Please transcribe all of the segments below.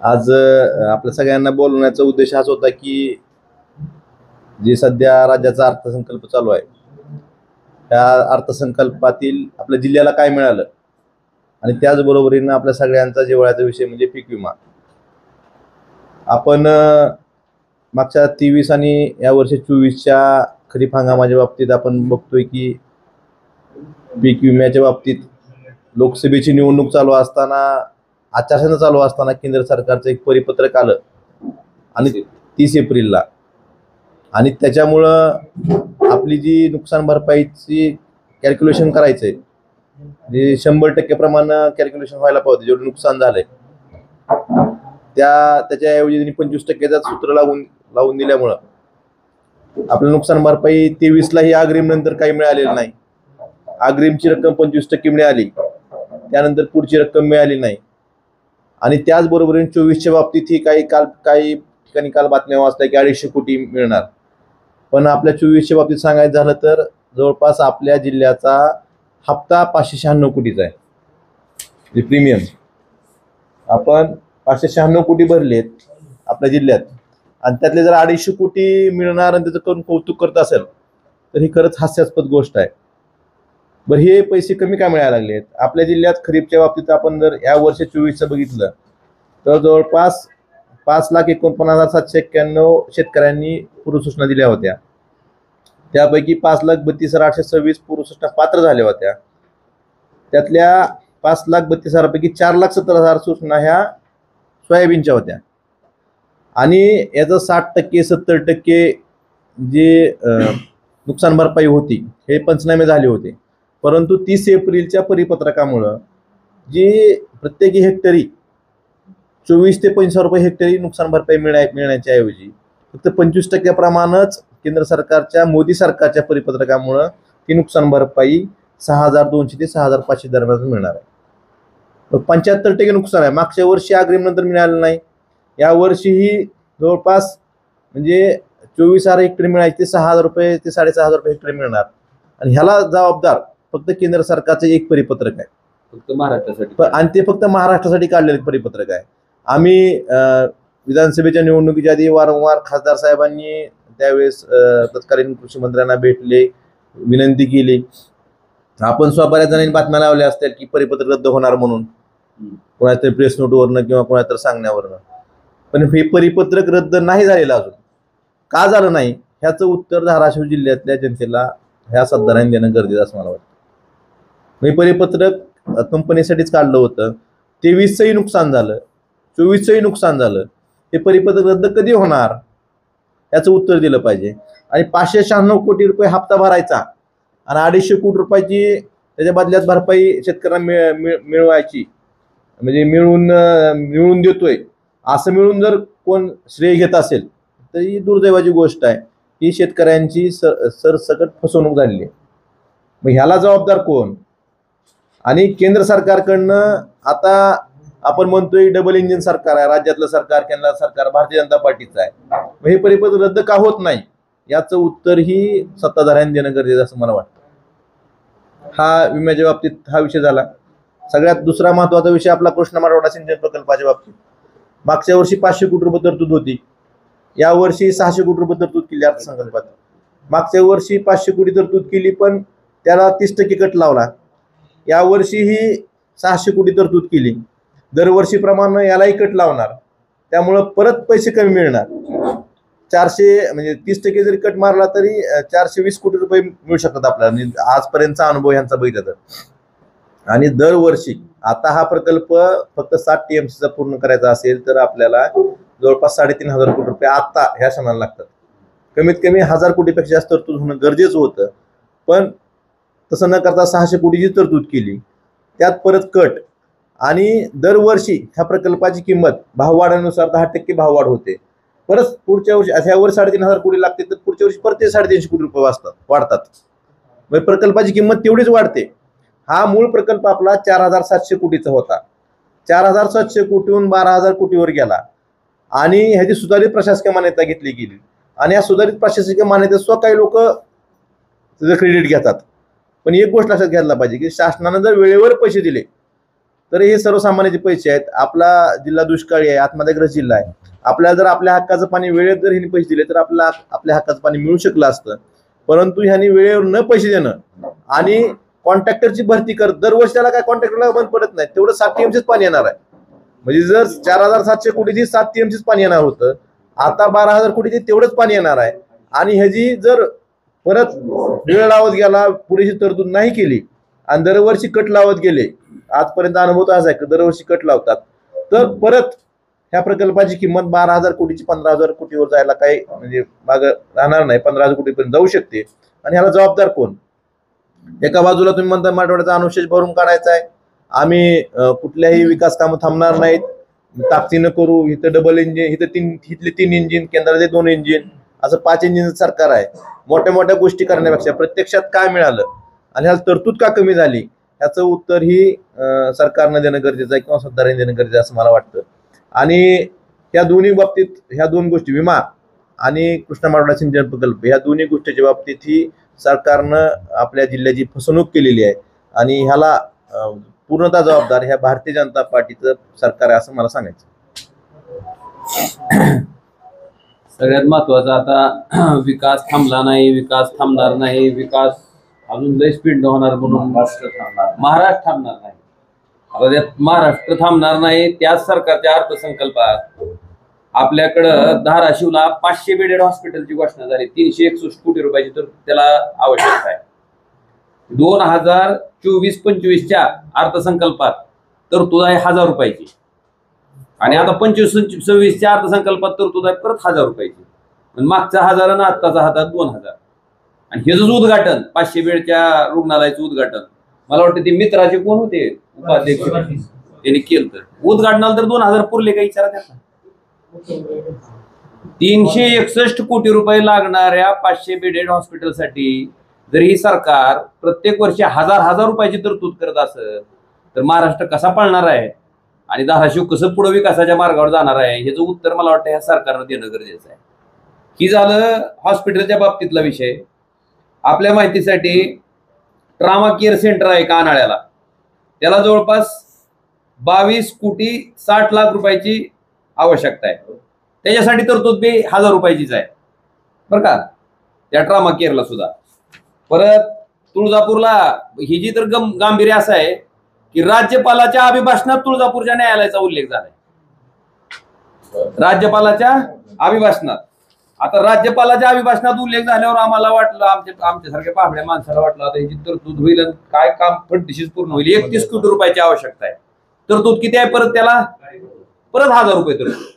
आज आपल्या सगळ्यांना बोलवण्याचा उद्देश हाच होता की जे सध्या राज्याचा अर्थसंकल्प चालू आहे त्या अर्थसंकल्पातील आपल्या जिल्ह्याला काय मिळालं आणि त्याचबरोबरीनं आपल्या सगळ्यांचा जिव्हाळ्याचा विषय म्हणजे पीक विमा. आपण मागच्या 23 आणि यावर्षी 24च्या खरीप हंगामाच्या बाबतीत आपण बघतोय की पीक विम्याच्या बाबतीत लोकसभेची निवडणूक चालू असताना, आचारसंहिता चालू असताना केंद्र सरकारचं एक परिपत्रक आलं आणि 30 एप्रिलला, आणि त्याच्यामुळं आपली जी नुकसान भरपाईची कॅल्क्युलेशन करायचंय जे 100% प्रमाणे कॅल्क्युलेशन व्हायला पाहिजे, जेवढं नुकसान झालंय त्याच्याऐवजी त्यांनी 25%चं सूत्र लावून दिल्यामुळं आपलं नुकसान भरपाई 23ला ही अग्रिम नंतर काही मिळालेलं नाही. अग्रिमची रक्कम 25% मिळाली, त्यानंतर पुढची रक्कम मिळाली नाही. आणि त्याचबरोबरीने 24च्या बाबतीत ही काही ठिकाणी काल बातम्या वाचल्या की 250 कोटी मिळणार. पण आपल्या 24च्या बाबतीत सांगायचं झालं तर जवळपास आपल्या जिल्ह्याचा हप्ता 596 कोटीचा आहे. प्रीमियम आपण 596 कोटी भरलेत आपल्या जिल्ह्यात, आणि त्यातले जर 250 कोटी मिळणार आणि त्याचं करून कौतुक करत असेल तर ही खरंच हास्यास्पद गोष्ट आहे. बरं, हे पैसे कमी का मिळायला लागलेत? आपल्या जिल्ह्यात खरीपच्या बाबतीत आपण जर या वर्षी 24चं बघितलं तर जवळपास 5,49,791 शेतकऱ्यांनी पूर्वसूचना दिल्या होत्या. त्यापैकी 5,32,826 पूर्वसूचना पात्र झाल्या होत्या. त्यातल्या 5,32,000 पैकी 4,70,000 सूचना ह्या सोयाबीनच्या होत्या. आणि याचं 60% 70% जे नुकसान भरपाई होती हे पंचनामे झाले होते. परंतु 30 एप्रिलच्या परिपत्रकामुळं जी प्रत्येकी हेक्टरी 24 ते 25 रुपये हेक्टरी नुकसान भरपाई मिळण्याच्या ऐवजी फक्त 25% प्रमाणच केंद्र सरकारच्या मोदी सरकारच्या परिपत्रकामुळं ती नुकसान भरपाई 6,200 ते 6,500 दरम्यान मिळणार आहे. 75% नुकसान आहे. मागच्या वर्षी अग्रिम नंतर मिळालं नाही, या वर्षीही जवळपास म्हणजे 24,000 हेक्टरी मिळायचे ते 6,000 रुपये ते 6,500 रुपये हेक्टरी मिळणार. आणि ह्याला जबाबदार फक्त केंद्र सरकारचं एक परिपत्रक आहे, फक्त महाराष्ट्रासाठी, आणि ते फक्त महाराष्ट्रासाठी काढलेलं परिपत्रक आहे. आम्ही विधानसभेच्या निवडणुकीच्या आधी वारंवार खासदार साहेबांनी त्यावेळेस तत्कालीन कृषी मंत्र्यांना भेटले, विनंती केली. आपण बऱ्याच जणांनी बातम्या लावल्या असतील की परिपत्रक रद्द होणार म्हणून, कोणातरी प्रेस नोटवरनं किंवा कोणातरी सांगण्यावरनं. पण हे परिपत्रक रद्द नाही झालेलं अजून. का झालं नाही ह्याचं उत्तर धाराशिव जिल्ह्यातल्या जनतेला ह्या सत्तारांनी देणं गरजेचं असं मला वाटतं. हे परिपत्रक कंपनीसाठीच काढलं होतं. 23चंही नुकसान झालं, 24चंही नुकसान झालं. हे परिपत्रक रद्द कधी होणार याचं उत्तर दिलं पाहिजे. आणि 596 कोटी रुपये हप्ता भरायचा आणि 250 कोटी रुपयाची त्याच्या बदल्यात भरपाई शेतकऱ्यांना मिळवायची, म्हणजे मिळवून देतोय असं मिळून जर कोण श्रेय घेत असेल तर ही दुर्दैवाची गोष्ट आहे. ही शेतकऱ्यांची सरसकट फसवणूक झालेली आहे. मग ह्याला जबाबदार कोण? आणि केंद्र सरकारकडनं आता आपण म्हणतोय डबल इंजिन सरकार आहे, राज्यातलं सरकार, केंद्र सरकार भारतीय जनता पार्टीचं आहे. मग हे परिपत्रक रद्द का होत नाही याचं उत्तर ही सत्ताधाऱ्यांनी देणं गरजेचं असं मला वाटतं. हा विम्याच्या बाबतीत हा विषय झाला. सगळ्यात दुसरा महत्वाचा विषय आपला कृष्णा मराठवाडा सिंचन प्रकल्पाच्या बाबतीत. मागच्या वर्षी 500 कोटी रुपये तरतूद होती, या वर्षी 600 कोटी रुपये तरतूद केली अर्थसंकल्पात. मागच्या वर्षी 500 कोटी तरतूद केली पण त्याला 30% कट लावला. या वर्षीही 600 कोटी तरतूद केली, दरवर्षीप्रमाणे यालाही कट लावणार, त्यामुळं परत पैसे कमी मिळणार. 400 म्हणजे 30% जरी कट मारला तरी 420 कोटी रुपये मिळू शकतात आपल्याला आजपर्यंतचा अनुभव यांचा बघितला तर. आणि दरवर्षी आता हा प्रकल्प फक्त 7 TMCचा पूर्ण करायचा असेल तर आपल्याला जवळपास 3,500 कोटी रुपये आता ह्या क्षणाला लागतात. कमीत कमी 1,000 कोटीपेक्षा जास्त तरतूद होणं गरजेचं होतं. पण तसं न करता 600 कोटीची तरतूद केली, त्यात परत कट. आणि दरवर्षी ह्या प्रकल्पाची किंमत भाववाढीनुसार 10% भाववाढ होते. परत पुढच्या वर्षी ह्या वर्षी 3,500 कोटी लागते तर पुढच्या वर्षी परत 350 कोटी रुपये वाढतात. म्हणजे प्रकल्पाची किंमत तेवढीच वाढते. हा मूळ प्रकल्प आपला 4,700 कोटीचा होता, 4,700 कोटीहून 12,000 कोटीवर गेला. आणि ह्याची सुधारित प्रशासकीय मान्यता घेतली गेली, आणि या सुधारित प्रशासकीय मान्यतेसुद्धा काही लोक त्याचं क्रेडिट घेतात. पण एक गोष्ट लक्षात घ्यायला पाहिजे की शासनानं जर वेळेवर पैसे दिले तर हे सर्वसामान्याचे पैसे आहेत. आपला जिल्हा दुष्काळी आहे, आत्महत्याग्रस्त जिल्हा आहे. आपल्याला जर आपल्या हक्काचं पाणी वेळेत जर ह्यांनी पैसे दिले तर आपल्याला आपल्या हक्काचं पाणी मिळू शकलं असतं. परंतु ह्यांनी वेळेवर न पैसे देणं आणि कॉन्ट्रॅक्टरची भरती कर, दरवर्षी त्याला काय कॉन्ट्रॅक्टरला बंद पडत नाही, तेवढं 7 TMCच पाणी येणार आहे. म्हणजे जर 4700 कोटीची 7 TMCच पाणी येणार होतं, आता 12,000 कोटीचे तेवढंच पाणी येणार आहे. आणि ह्याची जर परत वेळ लावत गेला, पुरेशी तरतूद नाही केली आणि दरवर्षी कट लावत गेले, आजपर्यंत अनुभव असा आहे की दरवर्षी कट लावतात, तर परत ह्या प्रकल्पाची किंमत 12,000 कोटीची 15,000 कोटीवर जायला काही म्हणजे माग राहणार नाही, 15,000 कोटीपर्यंत जाऊ शकते. आणि ह्याला जबाबदार कोण? एका बाजूला तुम्ही म्हणता मराठवाड्याचा अनुशेष भरून काढायचा आहे, आम्ही कुठल्याही विकास कामं थांबणार नाहीत, ताकदीनं करू, इथं डबल इंजिन, इथले 3 इंजिन, केंद्राचे 2 इंजिन, असं 5 इंजिनचं सरकार आहे. मोठ्या मोठ्या गोष्टी करण्यापेक्षा प्रत्यक्षात काय मिळालं आणि ह्याला तरतूद का कमी झाली ह्याचं उत्तर ही सरकारनं देणं गरजेचं आहे किंवा सरकारने देणं गरजेचं आहे असं मला वाटतं. आणि ह्या दोन्ही बाबतीत ह्या 2 गोष्टी, विमा आणि कृष्णा मराठवाडा सिंचन प्रकल्प, ह्या दोन्ही गोष्टीच्या बाबतीत ही सरकारनं आपल्या जिल्ह्याची फसवणूक केलेली आहे. आणि ह्याला पूर्णतः जबाबदार ह्या भारतीय जनता पार्टीचं सरकार आहे असं मला सांगायचं. सगळ्यात महत्वाचं आता विकास थांबला नाही, विकास थांबणार नाही, विकास अजून लय स्पीड होणार म्हणून महाराष्ट्र थांबणार नाही. आता त्यात महाराष्ट्र थांबणार नाही, त्याच सरकारच्या अर्थसंकल्पात आपल्याकडं धाराशिवला 500 बेडेड हॉस्पिटलची घोषणा झाली, 361 कोटी रुपयाची तर त्याला आवश्यकता आहे. 2024-25च्या अर्थसंकल्पात तरतूद आहे 1000 रुपयाची आणि आता 25-26च्या अर्थसंकल्पात तरतूद आहे परत 1000 रुपयाची. मागचा 1000 आणि आत्ताचा हातात 2000. आणि हे जो उद्घाटन 500 बेडच्या रुग्णालयाचं उद्घाटन, मला वाटतं ते मित्राचे कोण होते उपाध्यक्ष, त्यांनी केलं. तर उद्घाटनाला तर 2000 पुरले का विचारा त्यांना. 361 कोटी रुपये लागणाऱ्या 500 बेडेड हॉस्पिटलसाठी जर ही सरकार प्रत्येक वर्षी 1000 रुपयाची तरतूद करत असेल तर महाराष्ट्र कसा पळणार आहे आणि धाराशिव कसं पुढे विकासाच्या मार्गावर जाणार आहे ह्याचं उत्तर मला वाटतं ह्या सरकारनं देणं गरजेचं आहे. ही झालं हॉस्पिटलच्या बाबतीतला विषय. आपल्या माहितीसाठी ट्रामा केअर सेंटर आहे कानाळ्याला, त्याला जवळपास 22 कोटी 60 लाख रुपयाची आवश्यकता आहे. त्याच्यासाठी तरतूद बी 1000 रुपयाचीच आहे बरं का, त्या ट्रामा केअरला सुद्धा. परत तुळजापूरला ही जी तर गांभीर्य असं आहे की राज्यपालाच्या अभिभाषणात तुळजापूरच्या न्यायालयाचा उल्लेख झालाय. राज्यपालाच्या अभिभाषणात, आता राज्यपालाच्या अभिभाषणात उल्लेख झाल्यावर आम्हाला वाटलं, आमच्यासारख्या पाहण्या माणसाला वाटलं आता ह्याची तरतूद होईल आणि काय काम फटदिशीच पूर्ण होईल. 31 कोटी रुपयाची आवश्यकता आहे. तरतूद किती आहे परत त्याला? परत 1000 रुपये तरतूद.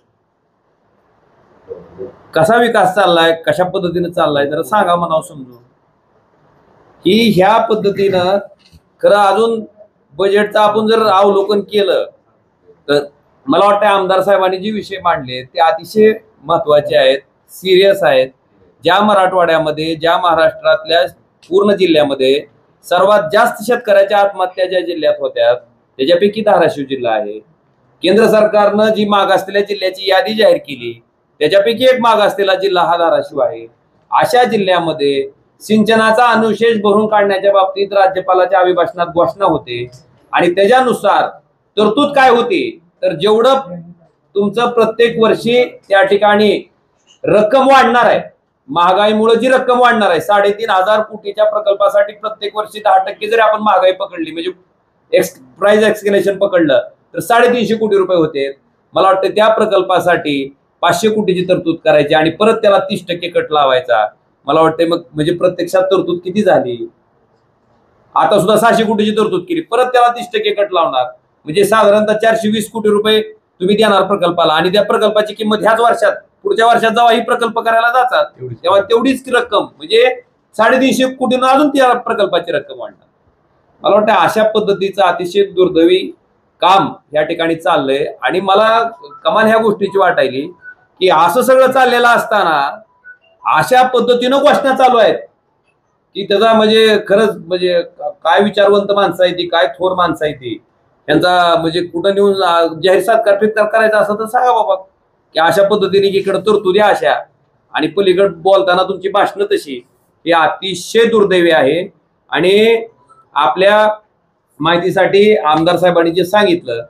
कसा विकास चाललाय, कशा पद्धतीने चाललाय जरा सांगा म्हणावं समजून. की ह्या पद्धतीनं खरं अजून बजेटचं आपण जर अवलोकन केलं तर मला वाटतं आमदार साहेबांनी जे विषय मांडले ते अतिशय महत्वाचे आहेत, सिरियस आहेत. ज्या मराठवाड्यामध्ये, ज्या महाराष्ट्रातल्या पूर्ण जिल्ह्यामध्ये सर्वात जास्त शेतकऱ्याच्या आत्महत्या ज्या जिल्ह्यात होत्या त्याच्यापैकी धाराशिव जिल्हा आहे. केंद्र सरकारनं जी मागासलेल्या जिल्ह्याची यादी जाहीर केली त्याच्यापैकी एक मागासलेला जिल्हा हा धाराशिव आहे. अशा जिल्ह्यामध्ये सिंचनाचा अनुशेष भरून काढण्याच्या बाबतीत राज्यपालाच्या अभिभाषणात घोषणा होते आणि त्याच्यानुसार तरतूद काय होती तर जेवढं तुमचं प्रत्येक वर्षी त्या ठिकाणी रक्कम वाढणार आहे, महागाईमुळे जी रक्कम वाढणार आहे 3500 कोटीच्या प्रकल्पासाठी प्रत्येक वर्षी 10% जरी आपण महागाई पकडली म्हणजे प्राइस एक्सकेलेशन पकडलं तर 350 कोटी रुपये होते. मला वाटतं त्या प्रकल्पासाठी 500 कोटीची तरतूद करायची आणि परत त्याला 30% कट लावायचा. मला वाटतंय मग म्हणजे प्रत्यक्षात तरतूद किती झाली? आता सुद्धा 600 कोटीची तरतूद केली, परत त्याला 30% कट लावणार म्हणजे साधारणतः 420 कोटी रुपये तुम्ही देणार प्रकल्पाला. आणि त्या प्रकल्पाची किंमत ह्याच वर्षात, पुढच्या वर्षात जेव्हा ही प्रकल्प करायला जातात तेव्हा तेवढीच रक्कम म्हणजे 350 कोटीनं अजून त्या प्रकल्पाची रक्कम वाढणार. मला वाटतं अशा पद्धतीचं अतिशय दुर्दैवी काम या ठिकाणी चाललंय. आणि मला कमाल ह्या गोष्टीची वाटायली की असं सगळं चाललेलं असताना अशा पद्धतीनं घोषणा चालू आहेत की त्याचा म्हणजे खरंच म्हणजे काय विचारवंत माणसं आहे ती, काय थोर माणसं आहे ती, यांचा म्हणजे कुठं नेऊन जाहीर सत्कार फित्कार करायचा असं तर सांगा बाबा की अशा पद्धतीने इकडे तरतुदी अशा आणि पलीकडे बोलताना तुमची भाषणं तशी. हे अतिशय दुर्दैवी आहे. आणि आपल्या माहितीसाठी आमदार साहेबांनी जे सांगितलं,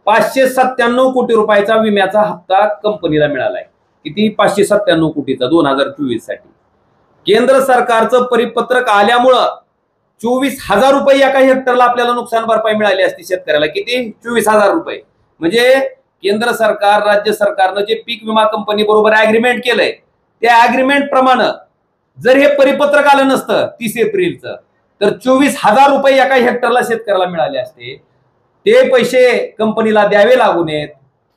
597 कोटी रुपयाचा विम्याचा हप्ता कंपनीला मिळालाय. किती? 597 कोटीचा 2024 साठी. केंद्र सरकारचं परिपत्रक आल्यामुळं 24,000 रुपये एका हेक्टरला आपल्याला नुकसान भरपाई मिळाली असती शेतकऱ्याला. किती? 24,000 रुपये. म्हणजे केंद्र सरकार, राज्य सरकारनं जे पीक विमा कंपनी बरोबर अग्रीमेंट केलंय, त्या अग्रीमेंट प्रमाणे जर हे परिपत्रक आलं नसतं 30 एप्रिलचं, तर 24,000 रुपये एका हेक्टरला शेतकऱ्याला मिळाले असते. ते पैसे कंपनीला द्यावे लागू नयेत,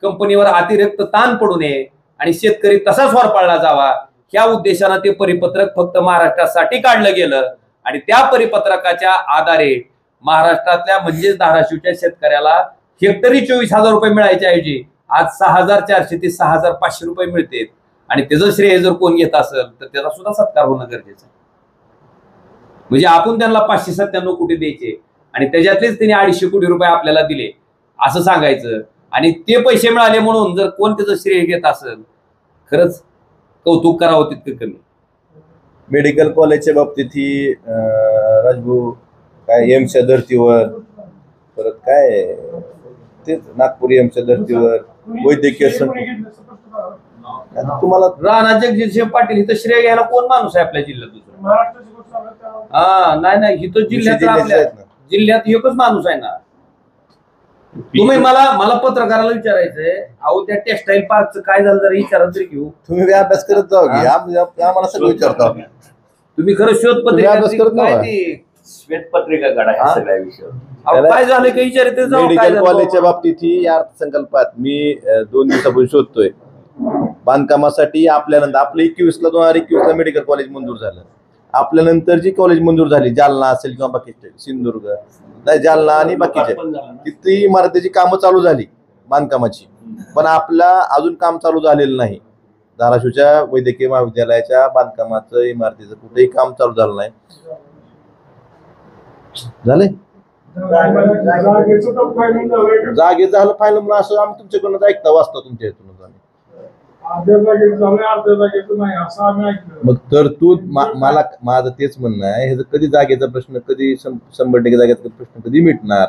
कंपनीवर अतिरिक्त ताण पडू नये आणि शेतकरी तसाच होरपळला जावा, ह्या उद्देशानं ते परिपत्रक फक्त महाराष्ट्रासाठी काढलं गेलं. आणि त्या परिपत्रकाच्या आधारे महाराष्ट्रातल्या म्हणजेच धाराशिवच्या शेतकऱ्याला हेक्टरी 24,000 रुपये मिळायच्या ऐवजी आज 6,400 ते 6,500 रुपये मिळतात. आणि त्याचं श्रेय जर कोण घेत असेल तर त्याचा सुद्धा सत्कार होणं गरजेचं आहे. म्हणजे आपण त्यांना 597 कोटी द्यायचे आणि त्याच्यातलेच त्यांनी 250 कोटी रुपये आपल्याला दिले असं सांगायचं. आणि ते पैसे मिळाले म्हणून जर कोण त्याचं श्रेय घेत असेल, खरंच कौतुक करावं तितकं कमी. मेडिकल कॉलेजच्या बाबतीत ही राजभाऊ काय एम्सच्या धर्तीवर, परत काय तेच नागपूर एम्सच्या धर्तीवर वैद्यकीय तुम्हाला राणा जगजितसिंह पाटील इथं श्रेय घ्यायला कोण माणूस आहे आपल्या जिल्ह्यात? नाही इथं जिल्ह्यात एकच माणूस आहे ना. तुम्ही मला पत्रकाराला विचारायचंय, अहो त्या टेक्सटाईल पार्कचं काय झालं जरा विचारा तरी घेऊ. तुम्ही अभ्यास करत जाऊ की आम्हाला सगळं विचारतो. तुम्ही खरं शोधपत्रिका अभ्यास करत श्वेतपत्रिका काढा सगळ्या विषयावर. काय झालं काही विचारते. मेडिकल कॉलेजच्या बाबतीत ही अर्थसंकल्पात मी 2 दिवसापूर्वी शोधतोय. बांधकामासाठी आपल्यानंतर आपलं 2021ला मेडिकल कॉलेज मंजूर झालं. आपल्यानंतर जी कॉलेज मंजूर झाली, जालना असेल किंवा बाकीचे सिंधुदुर्ग नाही, जालना आणि बाकीचे तिथे इमारतीची कामं चालू झाली बांधकामाची, पण आपला अजून काम चालू झालेलं नाही. धाराशिवच्या वैद्यकीय महाविद्यालयाच्या बांधकामाचं इमारतीचं कुठेही काम चालू झालं नाही. झाले जागे झालं फायनल म्हणून असं आम्ही तुमच्याकडून ऐकता वाचता तुमच्या इथून. मग तरतूद मला माझं तेच म्हणणं आहे, ह्याचं कधी जागेचा प्रश्न, कधी 100% जागेचा प्रश्न कधी मिटणार,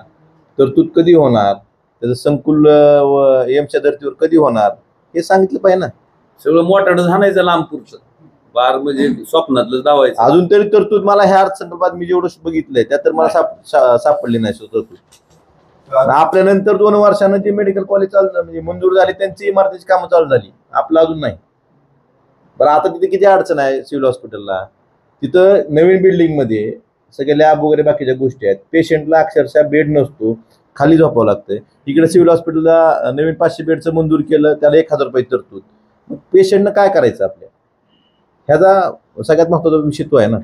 तरतूद कधी होणार, त्याचं संकुल एमच्या धर्तीवर कधी होणार हे सांगितलं पाहिजे ना. सगळं मोठं झाणायचं लांबपूरचं बार म्हणजे स्वप्नातलं दावायचं. अजून तरी तरतूद मला ह्या अर्थसंकल्पात मी जेवढं बघितलंय त्या तर मला सापडली नाही तरतूद. आपल्यानंतर 2 वर्षानं जे मेडिकल कॉलेज चालू म्हणजे मंजूर झाली त्यांची इमारतीची कामं चालू झाली, आपलं अजून नाही. बरं आता तिथे किती अडचण आहे सिव्हिल हॉस्पिटलला. तिथं नवीन बिल्डिंग मध्ये सगळे लॅब वगैरे बाकीच्या गोष्टी आहेत. पेशंटला अक्षरशः बेड नसतो, खाली झोपावं लागतंय. इकडे सिव्हिल हॉस्पिटलला नवीन 500 बेडचं मंजूर केलं, त्याला 1,000 रुपये तरतूद. मग पेशंटनं काय करायचं आपल्या, ह्याचा सगळ्यात महत्वाचा विषय तो आहे ना.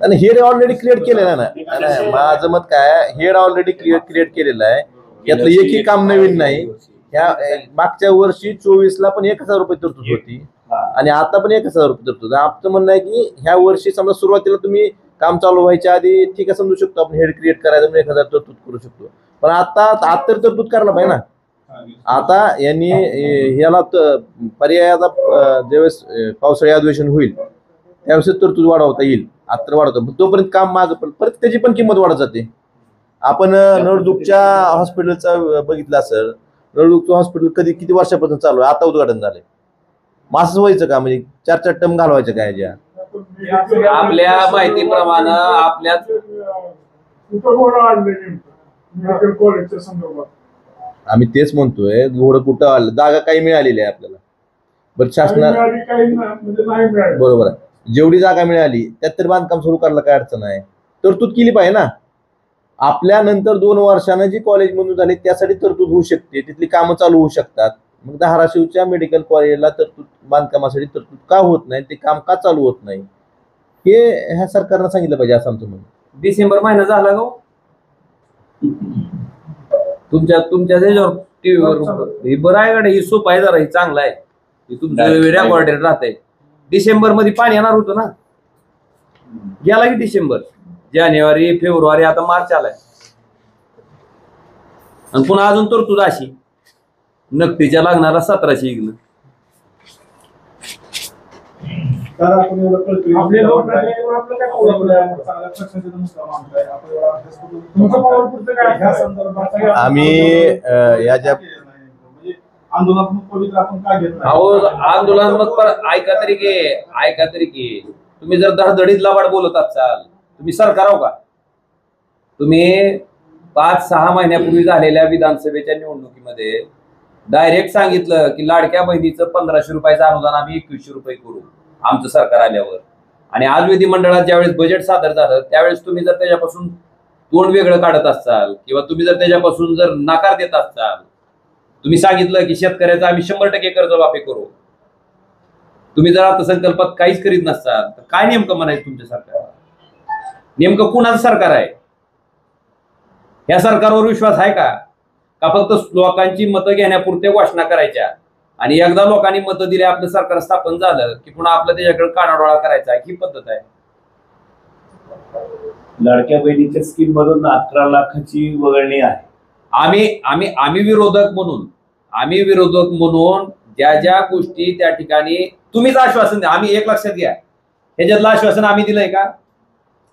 आणि हेड ऑलरेडी क्रिएट केलेलं आहे ना. माझं मत काय, हेड ऑलरेडी क्रिएट केलेलं आहे, यातलं एकही काम नवीन नाही. ह्या मागच्या वर्षी 24ला पण 1,000 रुपये तरतूद होती आणि आता पण 1,000 रुपये तरतूद. आमचं म्हणणं आहे की ह्या वर्षी समजा सुरुवातीला तुम्ही काम चालू व्हायच्या आधी ठीक आहे समजू शकतो आपण हेड क्रिएट करायचं 1,000 तरतूद करू शकतो, पण आता तर तरतूद करायला पाहिजे ना. आता यांनी याला पर्यायाचा ज्यावेळेस पावसाळी अधिवेशन होईल त्यावेळेस तरतूद वाढवता येईल. आता वाढवतो तोपर्यंत काम मागं पण परत त्याची पण किंमत वाढत जाते. आपण नळदुर्गच्या हॉस्पिटलचा बघितलं असेल, नळदुर्गचं हॉस्पिटल किती वर्षापासून चालू आहे, आता उद्घाटन झालंय. मासच व्हायचं का, म्हणजे 4-4 टन घालवायचं काय ज्या आपल्या माहितीप्रमाणे आपल्या आम्ही तेच म्हणतोय घोडं कुठं आलं, जागा काही मिळालेली आहे आपल्याला. बरं शासना बरोबर आहे, जेवढी जागा मिळाली त्यात तर बांधकाम सुरू करायला काय अडचण आहे. तरतूद केली पाहिजे ना. आपल्यानंतर 2 वर्षानं जी कॉलेज मंजूर झाली त्यासाठी तरतूद होऊ शकते, तिथली कामं चालू होऊ शकतात. मग धाराशिवच्या मेडिकल कॉलेजला तरतूद बांधकामासाठी तरतूद का होत नाही, ते काम का चालू होत नाही हे ह्या सरकारनं सांगितलं पाहिजे असं आमचं म्हणणं. डिसेंबर महिना झाला का तुमच्या त्याच्यावर टीव्हीवर हे बरं आहे का, ही सोप आहे जरा, ही चांगलं आहे, तुमचं रेकॉर्डेड राहतंय. डिसेंबर मध्ये पाणी येणार होतं ना, गेला की डिसेंबर, जानेवारी, फेब्रुवारी, आता मार्च आलाय आणि पुन्हा अजून तरतूद अशी. नकटीच्या लागणारा 1700 इग्न. आम्ही याच्या आंदोलनात्मक ऐका तरी की तुम्ही जर धडधडीत लबाड बोलत असाल, तुम्ही सरकार आहो का? तुम्ही 5-6 महिन्यापूर्वी झालेल्या विधानसभेच्या निवडणुकीमध्ये डायरेक्ट सांगितलं की लाडक्या बहिणीचं 1500 रुपयाचं अनुदान आम्ही 2100 रुपये करू आमचं सरकार आल्यावर. आणि आज विधिमंडळात ज्यावेळेस बजेट सादर झालं त्यावेळेस तुम्ही जर त्याच्यापासून तोंड वेगळं काढत असाल किंवा तुम्ही जर त्याच्यापासून जर नकार देत असाल, तुम्ही सांगितलं की शेतकऱ्याचं आम्ही 100% कर्जमाफी करू, तुम्ही जर अर्थसंकल्पात काहीच करीत नसताल तर काय नेमकं म्हणायचं तुमच्या सरकार? नेमकं कुणाचं सरकार आहे? या सरकारवर विश्वास आहे का? का फक्त लोकांची मतं घेण्यापुरते घोषणा करायच्या आणि एकदा लोकांनी मतं दिले आपलं सरकार स्थापन झालं की पुन्हा आपलं त्याच्याकडे कानाडोळा करायचा ही पद्धत आहे? लाडक्या बहिणीच्या स्कीम मधून 11 लाखाची वगळणी आहे. आम्ही विरोधक म्हणून ज्या ज्या गोष्टी त्या ठिकाणी तुम्हीच आश्वासन द्या. आम्ही एक लक्षात घ्या, ह्याच्यातलं आश्वासन आम्ही दिलंय का?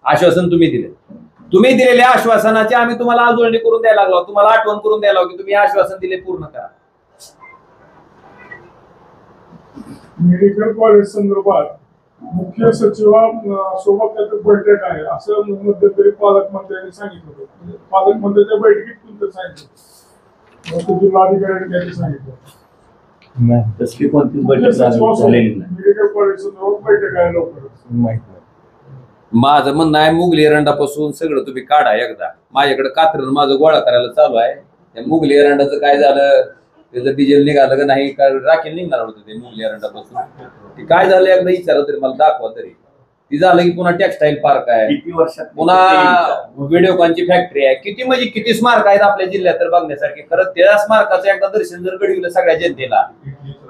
आश्वासन तुम्ही दिले. तुम्ही दिलेल्या आश्वासनाची आम्ही तुम्हाला आजोळणी करून द्यायला लागलो, तुम्हाला आठवण करून द्यायला की तुम्ही आश्वासन दिले पूर्ण करा. मेडिकल कॉलेज संदर्भात मुख्य सचिवांसोबत त्याची बैठक आहे असं मध्यंतरी पालकमंत्र्यांनी सांगितलं होतं. पालकमंत्र्यांच्या बैठकीत कोणतं सांगितलं? जिल्हाधिकाऱ्यांनी त्याची सांगितलं तसली कोणतीच बैठक झालेली नाही. मेडिकल कॉलेज संदर्भात बैठक आहे लवकरच. माहित नाही. माझं म्हणणं आहे मुगली एरंडापासून सगळं तुम्ही काढा एकदा. माझ्याकडे कात्रण माझं गोळा करायला चालू आहे. त्या मुगली एरंडाचं काय झालं, त्याचं डिझेल निघालं का नाही, का राखेल निघणार होतं ते मुगली एरंडापासून, ते काय झालं एकदा विचारा तरी, मला दाखवा तरी. ती झालं की पुन्हा टेक्सटाईल पार्क आहे, किती वर्षात पुन्हा व्हिडिओकॉनची फॅक्टरी आहे. किती स्मारक आहेत आपल्या जिल्ह्यात तर बघण्यासारखे. खरं त्या स्मारकाचं एकदा दर्शन जर घडविलं सगळ्या जनतेला.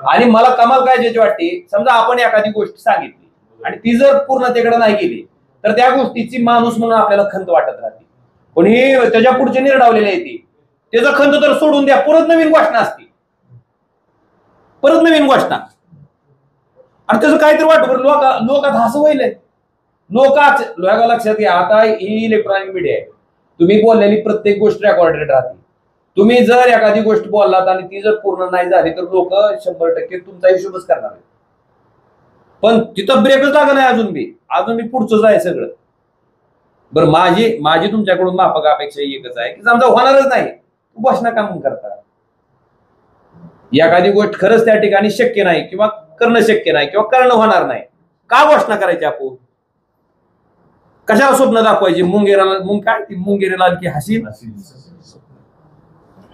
आणि मला कमाल काय ज्याची वाटते, समजा आपण एखादी गोष्ट सांगितली आणि ती जर पूर्णतेकडे नाही गेली तर त्या गोष्टीची माणूस म्हणून आपल्याला खंत वाटत राहते. पण ही त्याच्या पुढचे निर्डावलेले आहे ती, त्याचा खंत तर सोडून द्या, परत नवीन घोषणा असते, परत नवीन घोषणा. आणि त्याचं काहीतरी वाटतं लोकात हसं व्हायलंय. लोका लक्षात घ्या, आता ही इलेक्ट्रॉनिक मीडिया आहे. तुम्ही बोललेली प्रत्येक गोष्ट रेकॉर्डेड राहते. तुम्ही जर एखादी गोष्ट बोललात आणि ती जर पूर्ण नाही झाली तर लोक 100% तुमचा हिशोबच करणार आहे. पण तिथं ब्रेकच लागत नाही अजून मी पुढचंच आहे सगळं. बरं, माझी तुमच्याकडून माफक अपेक्षा एकच आहे की समजा होणारच नाही, घोषणा का म्हणून करता? एखादी गोष्ट खरंच त्या ठिकाणी शक्य नाही किंवा करणं शक्य नाही किंवा करणं होणार नाही, का घोषणा करायची आपण? कशाला स्वप्न दाखवायची? मुंगेरीला की हसीन,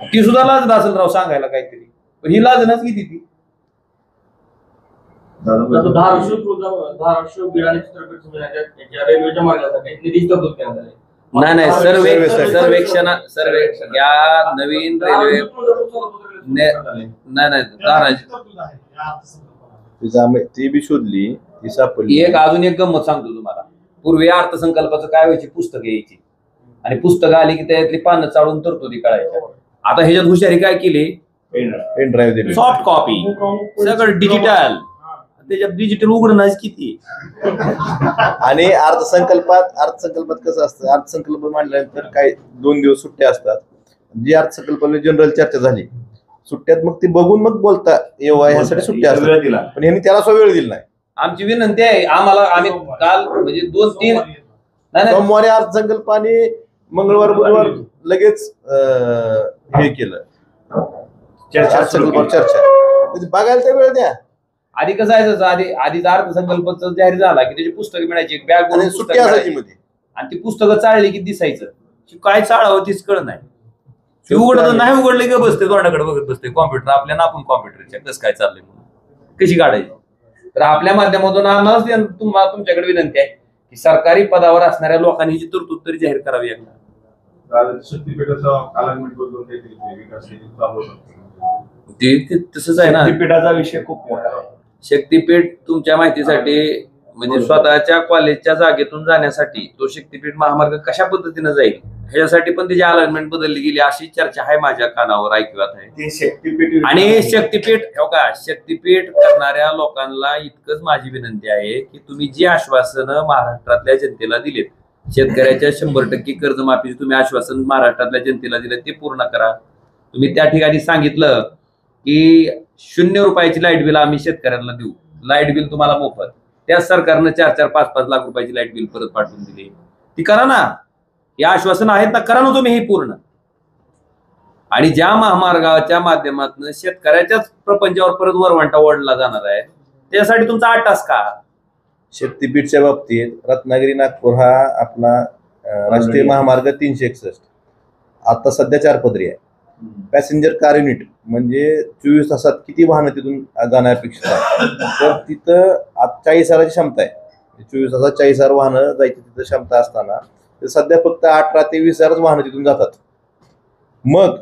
ती सुद्धा लाजत असेल राव सांगायला काहीतरी, पण ही लाजणच किती ती. धाराशिव बिडाणे चित्रपट रेल्वेच्या मार्गासाठी निधी तरतूद करण्यात आली. नाही सर्वेक्षण या नवीन रेल्वे ती बी शोधली, ती सापडली. अजून एक गंमत सांगतो तुम्हाला. पूर्वी अर्थसंकल्पाचं काय व्हायची, पुस्तकं यायची आणि पुस्तकं आली की त्यातली पानं चाळून तरतुदी कळायच्या. आता ह्याच्यात हुशारी काय केली, पेन ड्राईव्ह दिली, सॉफ्ट कॉपी, सगळं डिजिटल. त्याच्यात डिजिटल उघडणं किती. आणि अर्थसंकल्पात कसं असतं, अर्थसंकल्प मांडल्यानंतर काही 2 दिवस सुट्ट्या असतात. जी अर्थसंकल्पाला जनरल चर्चा झाली सुट्ट्यात, मग ती बघून मग बोलता येवा ह्यासाठी सुट्ट्या असतात. पण यांनी त्याला वेळ दिला नाही. आमची विनंती आहे आम्ही काल म्हणजे 2-3 सोमवारी अर्थसंकल्प आणि मंगळवार बुधवार लगेच हे केलं, अर्थसंकल्पावर चर्चा. बघायला त्या वेळ द्या. आधी कसं आहे, आधीचा अर्थसंकल्प जाहीर झाला की त्याची पुस्तकं मिळायची, बॅग सुट्टी असायची मध्ये, आणि ती पुस्तकं चाळली की दिसायचं काय चाळावं तीच कळ नाही. ती उघडत नाही, उघडले की बसते तोंडाकडे बघत बसते कॉम्प्युटर आपल्या, आपण कॉम्प्युटरच्या कसं काय चाललंय म्हणून कशी काढायची. तर आपल्या माध्यमातून आम्हाला तुमच्याकडे विनंती आहे की सरकारी पदावर असणाऱ्या लोकांनी जी तरतूद तरी जाहीर करावी. तसंच आहे ना, शक्तीपीठाचा विषय खूप मोठा आहे. शक्तीपीठ तुमच्या माहितीसाठी म्हणजे स्वतःच्या कॉलेजच्या जागेतून जाण्यासाठी तो शक्तीपीठ महामार्ग कशा पद्धतीने जाईल ह्याच्यासाठी पण त्याची अलाइनमेंट बदलली गेली अशी चर्चा आहे माझ्या कानावर ऐकवात आहे. ते शक्तीपीठ आणि शक्तीपीठ हो का, शक्तीपीठ करणाऱ्या लोकांना इतकंच माझी विनंती आहे की तुम्ही जी आश्वासनं महाराष्ट्रातल्या जनतेला दिलीत, शेतकऱ्याच्या 100% कर्जमाफीचे तुम्ही आश्वासन महाराष्ट्रातल्या जनतेला दिले ते पूर्ण करा. तुम्ही त्या ठिकाणी सांगितलं की 0 रुपयाची लाईट बिल आम्ही शेतकऱ्यांना देऊ, लाईट बिल तुम्हाला मोफत. त्याच सरकारनं 4-4, 5-5 लाख रुपयाची लाईट बिल परत पाठवून दिली. ती करा ना, ही आश्वासन आहेत ना, करा ना तुम्ही ही पूर्ण. आणि ज्या महामार्गाच्या माध्यमातून शेतकऱ्याच्याच प्रपंचावर परत वरवंटा ओढला जाणार आहे त्यासाठी तुमचा 8 तास का? शक्तीपीठच्या बाबतीत रत्नागिरी नागपूर हा आपला राष्ट्रीय महामार्ग 361 आता सध्या 4 पदरी आहे. पॅसेंजर कार युनिट म्हणजे 24 तासात किती वाहनं तिथून जाणं अपेक्षित आहे, तर तिथं 40,000ची क्षमता आहे. 24 तासात 40,000 वाहनं जायची तिथं क्षमता असताना तर सध्या फक्त 18 ते 20,000 वाहनं तिथून जातात. मग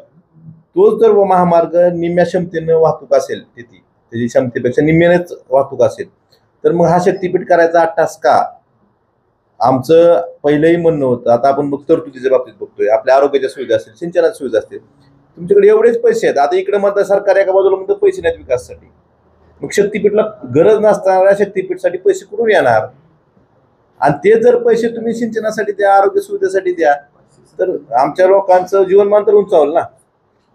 तोच जर महामार्ग निम्म्या क्षमतेनं वाहतूक असेल, तिथे त्याची क्षमतेपेक्षा निम्म्यानेच वाहतूक असेल, तर मग हा शक्तीपीठ करायचा 8 तास का? आमचं पहिलंही म्हणणं होतं. आता आपण तरतुदीच्या बाबतीत बघतोय, आपल्या आरोग्याच्या सुविधा असतील, सिंचनाच्या सुविधा असतील, तुमच्याकडे एवढेच पैसे आहेत. आता इकडे म्हणतात सरकार एका बाजूला म्हणतं पैसे नाहीत विकासासाठी, मग शक्तीपीठला गरज नसणाऱ्या शक्तीपीठसाठी पैसे कुठून येणार? आणि ते जर पैसे तुम्ही सिंचनासाठी द्या, आरोग्य सुविधेसाठी द्या, तर आमच्या लोकांचं जीवनमान तर उंचावलं ना.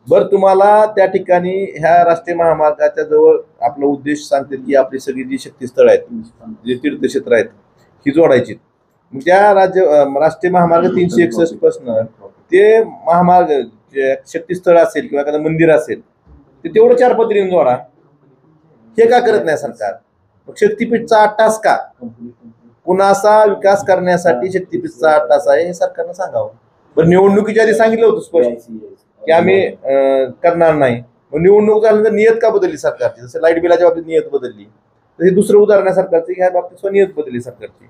बरं, तुम्हाला त्या ठिकाणी ह्या राष्ट्रीय महामार्गाच्या जवळ आपला उद्देश सांगते की आपली सगळी जी शक्तीस्थळ आहेत, जे तीर्थक्षेत्र आहेत, ही जोडायची. मग त्या राष्ट्रीय महामार्ग 361 पासून ते महामार्ग जे शक्तीस्थळ असेल किंवा एखादं मंदिर असेल ते तेवढं 4 पदरीने जोडा. हे का करत नाही सरकार? मग शक्तीपीठचा 8 तास का? कुणाचा विकास करण्यासाठी शक्तीपीठचा 8 तास आहे हे सरकारनं सांगावं. बरं, निवडणुकीच्या आधी सांगितलं होतं स्पष्ट की आम्ही करणार नाही. मग निवडणूक झाल्यानंतर नियत का बदलली सरकारची? जसं लाईट बिलाच्या बाबतीत नियत बदलली, तर हे दुसरं उदाहरण आहे सरकारचं, ह्या बाबतीत स्वनियत बदलली सरकारची.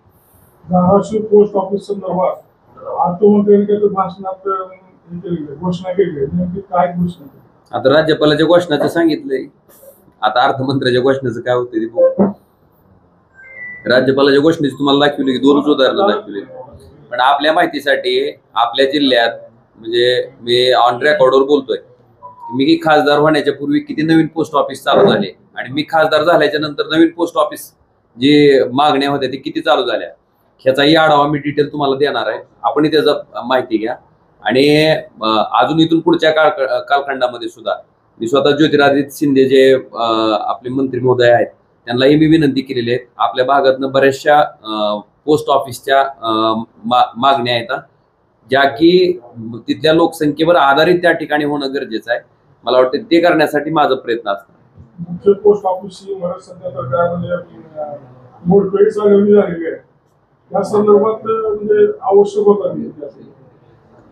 धाराशिव पोस्ट ऑफिस संदर्भात अर्थमंत्र्यांनी भाषणात घोषणा केली, नेमकी काय घोषणा केली? आता राज्यपालाच्या घोषणाचं सांगितलंय, आता अर्थमंत्र्याच्या घोषणाचं काय होतं ते बघू. राज्यपालाच्या घोषणेची तुम्हाला दाखवली की 2 उदाहरणं दाखवली. पण आपल्या माहितीसाठी आपल्या जिल्ह्यात म्हणजे मी ऑन रेकॉर्डवर बोलतोय, मी खासदार होण्याच्या पूर्वी किती नवीन पोस्ट ऑफिस चालू झाले आणि मी खासदार झाल्याच्या नंतर नवीन पोस्ट ऑफिस जे मागण्या होत्या ते किती चालू झाल्या, ह्याचाही आढावा मी डिटेल तुम्हाला देणार आहे. आपणही त्याचा माहिती घ्या. आणि अजून इथून पुढच्या कालखंडामध्ये सुद्धा मी स्वतः ज्योतिरादित्य शिंदे जे आपले मंत्री महोदय आहेत त्यांनाही मी विनंती केलेली आहे. आपल्या भागातनं बऱ्याचशा पोस्ट ऑफिसच्या मागण्या आहेत ज्या की तिथल्या लोकसंख्येवर आधारित त्या ठिकाणी होणं गरजेचं आहे. मला वाटतं ते करण्यासाठी माझा प्रयत्न असणार. पोस्ट ऑफिस सध्या सरकारमध्ये मोडकळी झालेली आहे, या संदर्भात म्हणजे आवश्यक होता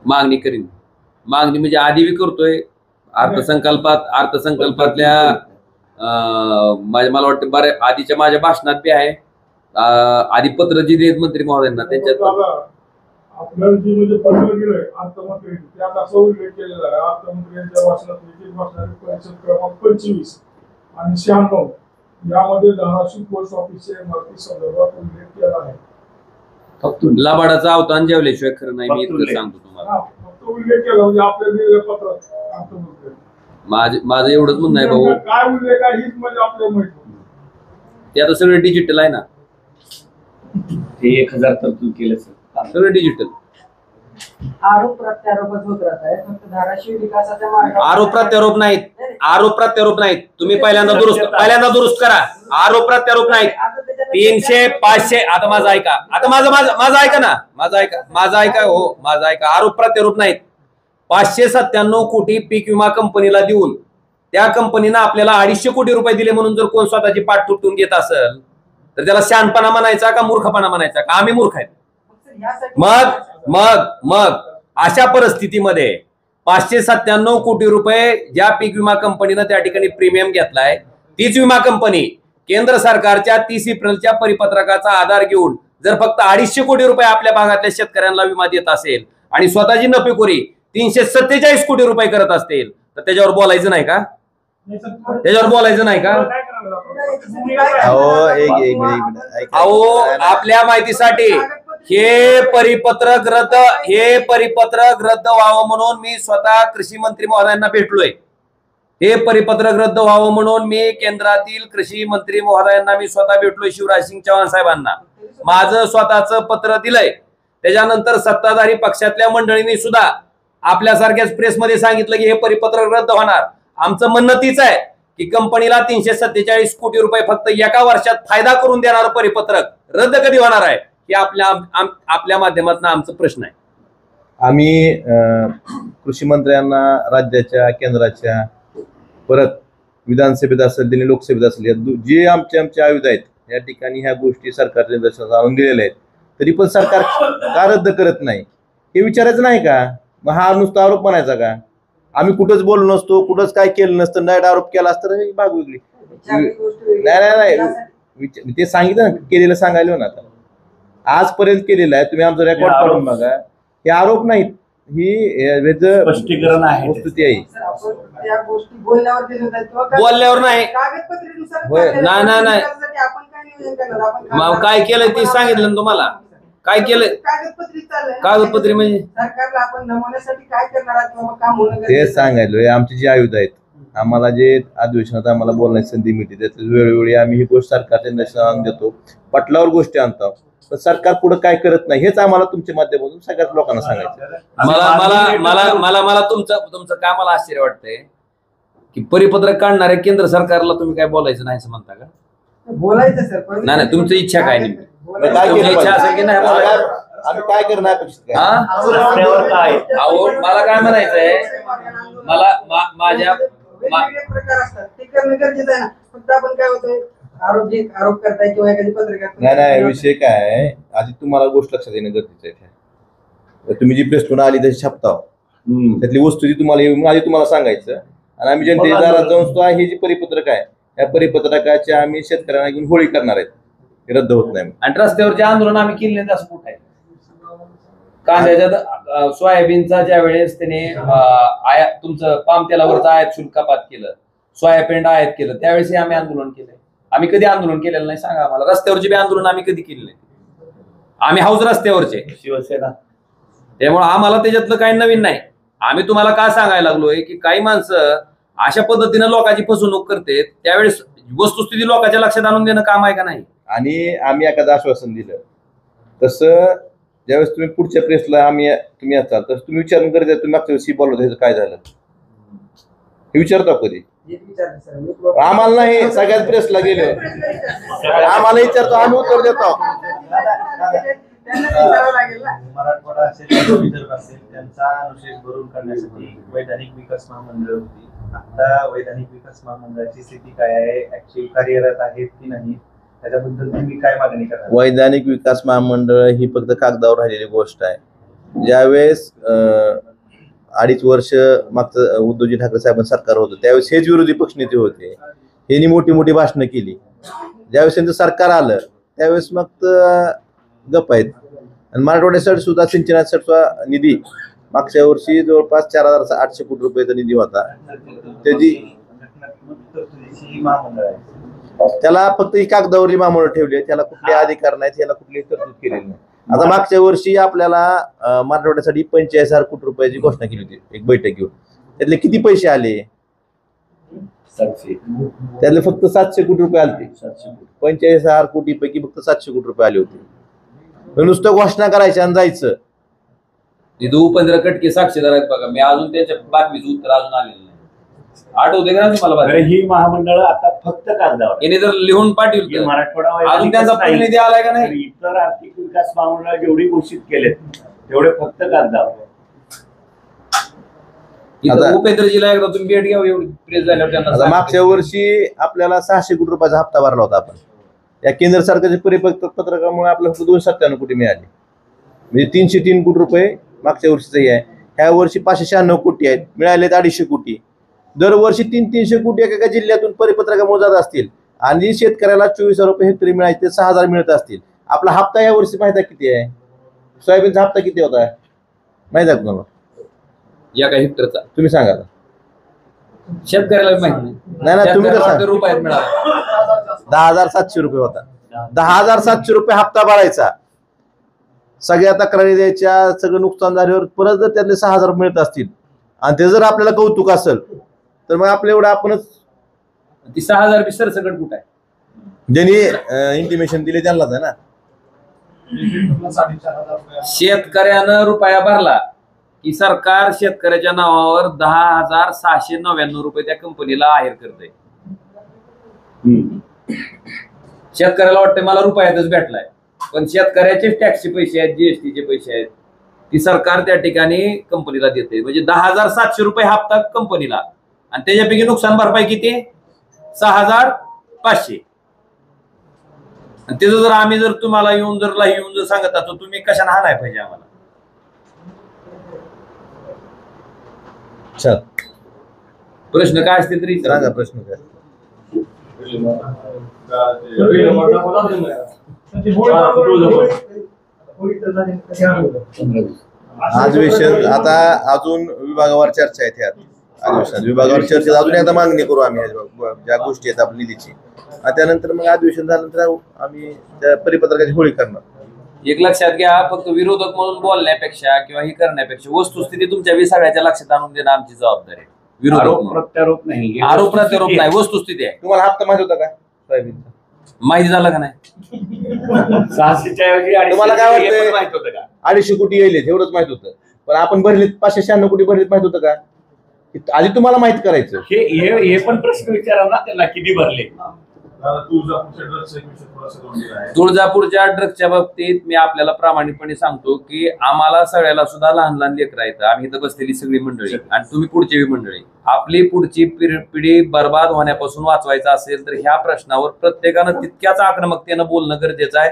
मागणी करीन. मागणी म्हणजे आधी बी करतोय अर्थसंकल्पातल्या मला वाटतं बऱ्या आधीच्या माझ्या भाषणात बी आहे. आधी पत्र जी देत मंत्री महोदयांना त्यांच्यात आपल्याला जी म्हणजे पत्र दिलंय अर्थमंत्री त्यात असा उल्लेख केलेला आहे. अर्थमंत्र्यांच्या भाषणात परिषद क्रमांक 25 आणि 96 यामध्ये धाराशिव पोस्ट ऑफिसच्या इमारती संदर्भात उल्लेख केला आहे. लबाडाचा अवतान जेवल्याशिवाय खरं नाही, मी इतकं सांगतो तुम्हाला. फक्त उल्लेख केला म्हणजे आपल्या दिलेल्या पत्रात अर्थमंत्री माझं एवढंच म्हणणं आहे भाऊ, काय उल्लेख आहे हीच म्हणजे आपल्याला माहिती. ते आता सगळं डिजिटल आहे ना, ते 1000 तरतूद केलं सगळं डिजिटल. आरोप प्रत्यारोपच होत राहत आहे. फक्त धाराशिव विकासाच्या मार्गावर आरोप प्रत्यारोप नाहीत, आरोप प्रत्यारोप नाहीत. तुम्ही पहिल्यांदा दुरुस्त करा. आरोप प्रत्यारोप नाहीत. 300, 500 आता माझं ऐका, आता माझं ऐका ना, माझं ऐका. आरोप प्रत्यारोप नाहीत. 597 कोटी पीक विमा कंपनीला देऊन त्या कंपनीनं आपल्याला 250 कोटी रुपये दिले म्हणून जर कोण स्वतःची पाठ तुटून घेत असेल तर त्याला शहाणपणा म्हणायचा का मूर्खपणा म्हणायचा का? आम्ही मूर्ख आहेत. मग अशा परिस्थितीमध्ये 597 कोटी रुपये ज्या पीक विमा कंपनीनं त्या ठिकाणी प्रीमियम घेतलाय, तीच विमा कंपनी केंद्र सरकारच्या 30 एप्रिलच्या परिपत्रकाचा आधार घेऊन जर फक्त 250 कोटी रुपये आपल्या भागातल्या शेतकऱ्यांना विमा देत असेल आणि स्वतःची नफेखोरी 347 कोटी रुपये करत असतील तर त्याच्यावर बोलायचं नाही का? अहो आपल्या माहितीसाठी हे परिपत्रक रद्द व्हावं म्हणून मी स्वतः कृषी मंत्री महोदयांना भेटलोय. हे परिपत्रक रद्द व्हावं म्हणून मी केंद्रातील कृषी मंत्री महोदयांना मी स्वतः भेटलोय, शिवराज सिंग चौहान साहेबांना माझं स्वतःचं पत्र दिलंय. त्याच्यानंतर सत्ताधारी पक्षातल्या मंडळींनी सुद्धा आपल्यासारख्याच प्रेसमध्ये सांगितलं की हे परिपत्रक रद्द होणार. आमचं म्हणणं तीच आहे की कंपनीला 347 कोटी रुपये फक्त एका वर्षात फायदा करून देणारं परिपत्रक रद्द कधी होणार आहे हे आपल्या माध्यमातून आमचा प्रश्न आहे. आम्ही कृषी मंत्र्यांना राज्याच्या, केंद्राच्या, परत विधानसभेत असेल त्यांनी लोकसभेत असेल, जे आमचे आयुध आहेत या ठिकाणी ह्या गोष्टी सरकारच्या निदर्शनास आणून दिलेल्या आहेत. तरी पण सरकार का रद्द करत नाही हे विचारायचं नाही का? मग हा नुसता आरोप म्हणायचा का? आम्ही कुठंच बोललो नसतो, कुठंच काय केलं नसतं, डायरेक्ट आरोप केला असतं ही बाब वेगळी. नाही ते सांगितलं ना, केलेलं सांगायला ना. आता आजपर्यंत केलेलं आहे, तुम्ही आमचं रेकॉर्ड काढून बघा. हे आरोप नाहीत, ही स्पष्टीकरण आहे, वस्तुस्थिती आहे. बोलल्यावर नाही. नाही. मग काय केलं ते सांगितलं ना तुम्हाला. काय केलं कागदपत्री म्हणजे सरकारला आपण नमवण्यासाठी काय करणार आहात किंवा काम होणं ते सांगायलोय. आमचे जे आयुध आहेत, आम्हाला जे अधिवेशनात आम्हाला बोलण्याची संधी मिळते त्याच्या वेळोवेळी आम्ही ही गोष्ट सरकारच्या निदर्शनास आणून देतो, पटलावर गोष्टी आणतो. पण सरकार पुढे काय करत नाही हेच आम्हाला तुमच्या माध्यमातून सगळ्याच लोकांना सांगायचं. मला तुमचं काय मला आश्चर्य वाटतंय की परिपत्रक काढणाऱ्या केंद्र सरकारला तुम्ही काय बोलायचं नाही असं म्हणता का? बोलायचं सर, पण नाही तुमची इच्छा काय नाही. काय तुमची इच्छा असेल की नाही बोलायचं. आम्ही काय करणार अपेक्षित काय? अहो मला काय म्हणायचंय, मला माझ्या वेगवेगळे प्रकार असतात, ते करणं गरजेचं आहे ना. फक्त आपण काय होतंय आरोप करताय किंवा एखादी पत्रकार नाही विषय काय आहे, आधी तुम्हाला गोष्ट लक्षात येणं गरजेचं आहे. तुम्ही जी प्रेस आली तशी छापता त्यातली वस्तू जी तुम्हाला येऊन आधी तुम्हाला सांगायचं आणि आम्ही जनतेच्या दारात जाऊन सुद्धा हे जे परिपत्रक आहे या परिपत्रकाचे आम्ही शेतकऱ्यांना घेऊन होळी करणार आहेत, हे रद्द होत नाही. आणि रस्त्यावरचे आंदोलन आम्ही केले नाही असं कुठं आहे? कांद्याच्या सोयाबीनचा ज्या वेळेस त्याने तुमचं पाम तेलावरचं आयात शुल्क कपात केलं, सोयाबीन आयात केलं, त्यावेळेस आम्ही आंदोलन केलंय. आम्ही कधी आंदोलन केलेलं नाही सांगा आम्हाला. रस्त्यावरचे बी आंदोलन आम्ही कधी केले नाही. आम्ही हाऊस रस्त्यावरचे शिवसेना, त्यामुळे आम्हाला त्याच्यातलं काही नवीन नाही. आम्ही तुम्हाला काय सांगायला लागलोय की काही माणसं अशा पद्धतीने लोकांची फसवणूक करते, त्यावेळेस वस्तुस्थिती लोकांच्या लक्षात आणून देणं काम आहे का नाही? आणि आम्ही एखादं आश्वासन दिलं तसं ज्यावेळेस तुम्ही पुढच्या प्रेसला तुम्ही असाल तसं तुम्ही विचारून करत तुम्ही मागच्या वर्षी बोलवत ह्याचं काय झालं हे विचारता कधी? आम्हाला नाही, सगळ्यात प्रेसला गेलो आम्हाला विचारतो, आम्ही उत्तर देतो. मराठवाडा असेल, विदर्भ असेल, त्यांचा अनुशेष भरून करण्यासाठी वैधानिक विकास महामंडळ होती. आता वैधानिक विकास महामंडळाची स्थिती काय आहे, ऍक्च्युअली कार्यरत आहेत की नाही, त्याच्याबद्दल तुम्ही काय मागणी करणार? वैधानिक विकास महामंडळ ही फक्त कागदावर राहिलेली गोष्ट आहे. ज्यावेळेस 2.5 वर्ष मागचं उद्धवजी ठाकरे साहेबांचं सरकार होतं त्यावेळेस हेच विरोधी पक्षनेते होते, यांनी मोठी मोठी भाषणं केली. ज्यावेळेस त्यांचं सरकार आलं त्यावेळेस मग गप आहेत. आणि मराठवाड्यासाठी सुद्धा सिंचनासाठी सुद्धा निधी मागच्या वर्षी जवळपास 4,800 कोटी रुपयाचा निधी होता. त्याची त्याला फक्त ही कागदावरची महामंडळ ठेवली आहे, त्याला कुठले अधिकार नाहीत, याला कुठली तरतूद केलेली नाही. आता मागच्या वर्षी आपल्याला मराठवाड्यासाठी 45,000 कोटी रुपयाची घोषणा केली होती एक बैठक घेऊन. त्यातले किती पैसे आले? 700. त्यातले फक्त 700 कोटी रुपये आले. 45,000 कोटी पैकी फक्त 700 कोटी रुपये आले होते. नुसतं घोषणा करायची आणि जायचं. तिथं उपेंद्र कटके साक्षीदार आहेत बघा. मी अजून त्याच्या बातमीचं उत्तर अजून आलेलं नाही. आठवते का तुम्हाला? ही महामंडळ आता फक्त कागदावर, याने जर लिहून पाठवलं मराठवाडा अजून त्यांचा प्रतिनिधी आलाय का नाही? इतर आर्थिक विकास महामंडळ जेवढी घोषित केलेत तेवढे फक्त कागदावर. उपेंद्रजीला एकदा तुम्ही भेट घ्यावं, एवढी प्रेस झाल्यावर त्यांना. मागच्या वर्षी आपल्याला 600 कोटी रुपयाचा हप्ता भरला होता आपण. या केंद्र सरकारच्या परिपत्रकामुळे आपल्याला फक्त 297 कोटी मिळाले, म्हणजे 303 कोटी रुपये मागच्या वर्षीच आहे. ह्या वर्षी 596 कोटी आहेत, मिळाले 250 कोटी. दरवर्षी 300-300 कोटी एका जिल्ह्यातून परिपत्रकामुळे जात असतील आणि शेतकऱ्याला 24,000 रुपये हेक्टरी मिळायचे, 6,000 मिळत असतील. आपला हप्ता या वर्षी माहिती आहे किती आहे? सोयाबीनचा हप्ता किती होता माहिती आहे तुम्हाला? या काही हेक्टरचा तुम्ही सांगा. शेतकऱ्याला माहिती नाही तुम्ही रुपयात मिळाला 10,700 रुपये होता. 10,700 रुपये हप्ता भरायचा. सगळ्या तक्रारी द्यायच्या, सगळं नुकसान झाल्यावर परत जर त्यातले 6,000 मिळत असतील आणि ते जर आपल्याला कौतुक असेल तर मग आपल्या एवढं आपणच ती 6,000 बी सरसकट कुठं आहे? ज्यांनी इंटिमेशन दिले त्यांनाच आहे ना. शेतकऱ्यानं रुपया भरला की सरकार शेतकऱ्याच्या नावावर 10,699 रुपये त्या कंपनीला आहेर करतंय. शेतकऱ्याला वाटतंय मला रुपयातच भेटलाय, पण शेतकऱ्याचे टॅक्सचे पैसे आहेत, जीएसटीचे पैसे आहेत, ती सरकार त्या ठिकाणी कंपनीला देते. म्हणजे 10,700 रुपये हप्ता कंपनीला आणि त्याच्यापैकी नुकसान भरपाई किती? 6,500. आणि त्याचं जर आम्ही जर तुम्हाला येऊन जर सांगत असतो तुम्ही कशाने हाणाय पाहिजे आम्हाला? अच्छा, प्रश्न काय असतील तरी सांगा प्रश्न काय. अधिवेशन आता अजून विभागावर चर्चा आहे त्यात. अधिवेशनात विभागावर चर्चेत अजून एकदा मागणी करू आम्ही ज्या गोष्टी आहेत आपल्या निधीची. त्यानंतर मग अधिवेशन झाल्यानंतर आम्ही त्या परिपत्रकाची होळी करणार. एक लक्षात घ्या, फक्त विरोधक म्हणून बोलण्यापेक्षा किंवा ही करण्यापेक्षा वस्तुस्थिती तुमच्या सगळ्याच्या लक्षात आणून देणं आमची जबाबदारी आहे. आरोप प्रत्यारोप नाही, आरोप प्रत्यारोप नाही, वस्तुस्थिती आहे. तुम्हाला हप्ता माहित होता का सोयाबीनचा? माहिती झालं का नाही? 600च्या ऐवजी तुम्हाला काय वाटतंय? हे पण माहित होतं का? 250 कोटी येईल एवढंच माहित होतं, पण आपण भरले 596 कोटी भरलेत माहित होतं का? आधी तुम्हाला माहित करायचं. हे पण प्रश्न विचारा ना त्यांना, किती भरले. तुळजापूरच्या ड्रग्सच्या बाबतीत मी आपल्याला प्रामाणिकपणे सांगतो की आम्हाला सगळ्याला सुद्धा लहान लहान लेकरं आहेत. आम्ही इथं बसलेली सगळी मंडळी आणि तुम्ही पुढची मंडळी, आपली पुढची पिढी बर्बाद होण्यापासून वाचवायचं असेल तर ह्या प्रश्नावर प्रत्येकानं तितक्याच आक्रमकतेनं बोलणं गरजेचं आहे.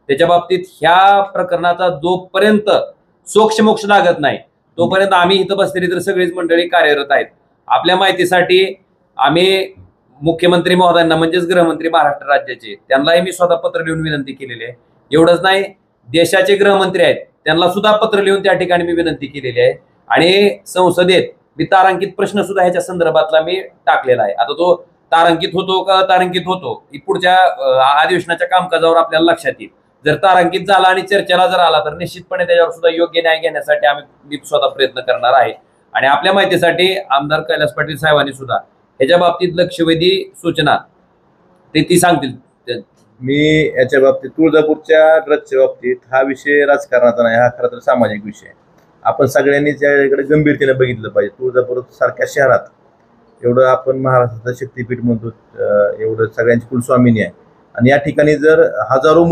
त्याच्या बाबतीत ह्या प्रकरणाचा जोपर्यंत सोक्षमोक्ष लागत नाही तोपर्यंत आम्ही इथं बसलेली तर सगळीच मंडळी कार्यरत आहेत. आपल्या माहितीसाठी आम्ही मुख्यमंत्री महोदयांना म्हणजेच गृहमंत्री महाराष्ट्र राज्याचे त्यांनाही मी स्वतः पत्र लिहून विनंती केलेली आहे. एवढंच नाही, देशाचे गृहमंत्री आहेत त्यांना सुद्धा पत्र लिहून त्या ठिकाणी मी विनंती केलेली आहे. आणि संसदेत मी तारांकित प्रश्न सुद्धा ह्याच्या संदर्भातला मी टाकलेला आहे. आता तो तारांकित होतो का तारांकित होतो ही पुढच्या अधिवेशनाच्या कामकाजावर आपल्याला लक्षात येईल. जर तारांकित झाला आणि चर्चेला जर आला तर निश्चितपणे त्याच्यावर सुद्धा योग्य न्याय घेण्यासाठी मी स्वतः प्रयत्न करणार आहे. आणि आपल्या माहितीसाठी आमदार कैलास पाटील साहेबांनी सुद्धा ह्याच्या बाबतीत लक्षवेधी सूचना ती सांगतील. मी याच्या बाबतीत तुळजापूरच्या ड्रग्सच्या बाबतीत हा विषय राजकारणाचा नाही, हा खरं तर सामाजिक विषय आहे. आपण सगळ्यांनी त्याकडे गंभीरतेने बघितलं पाहिजे. तुळजापूर सारख्या शहरात एवढं आपण महाराष्ट्राचं शक्तीपीठ म्हणतो, एवढं सगळ्यांची कुलस्वामिनी आहे आणि या ठिकाणी जर हजारो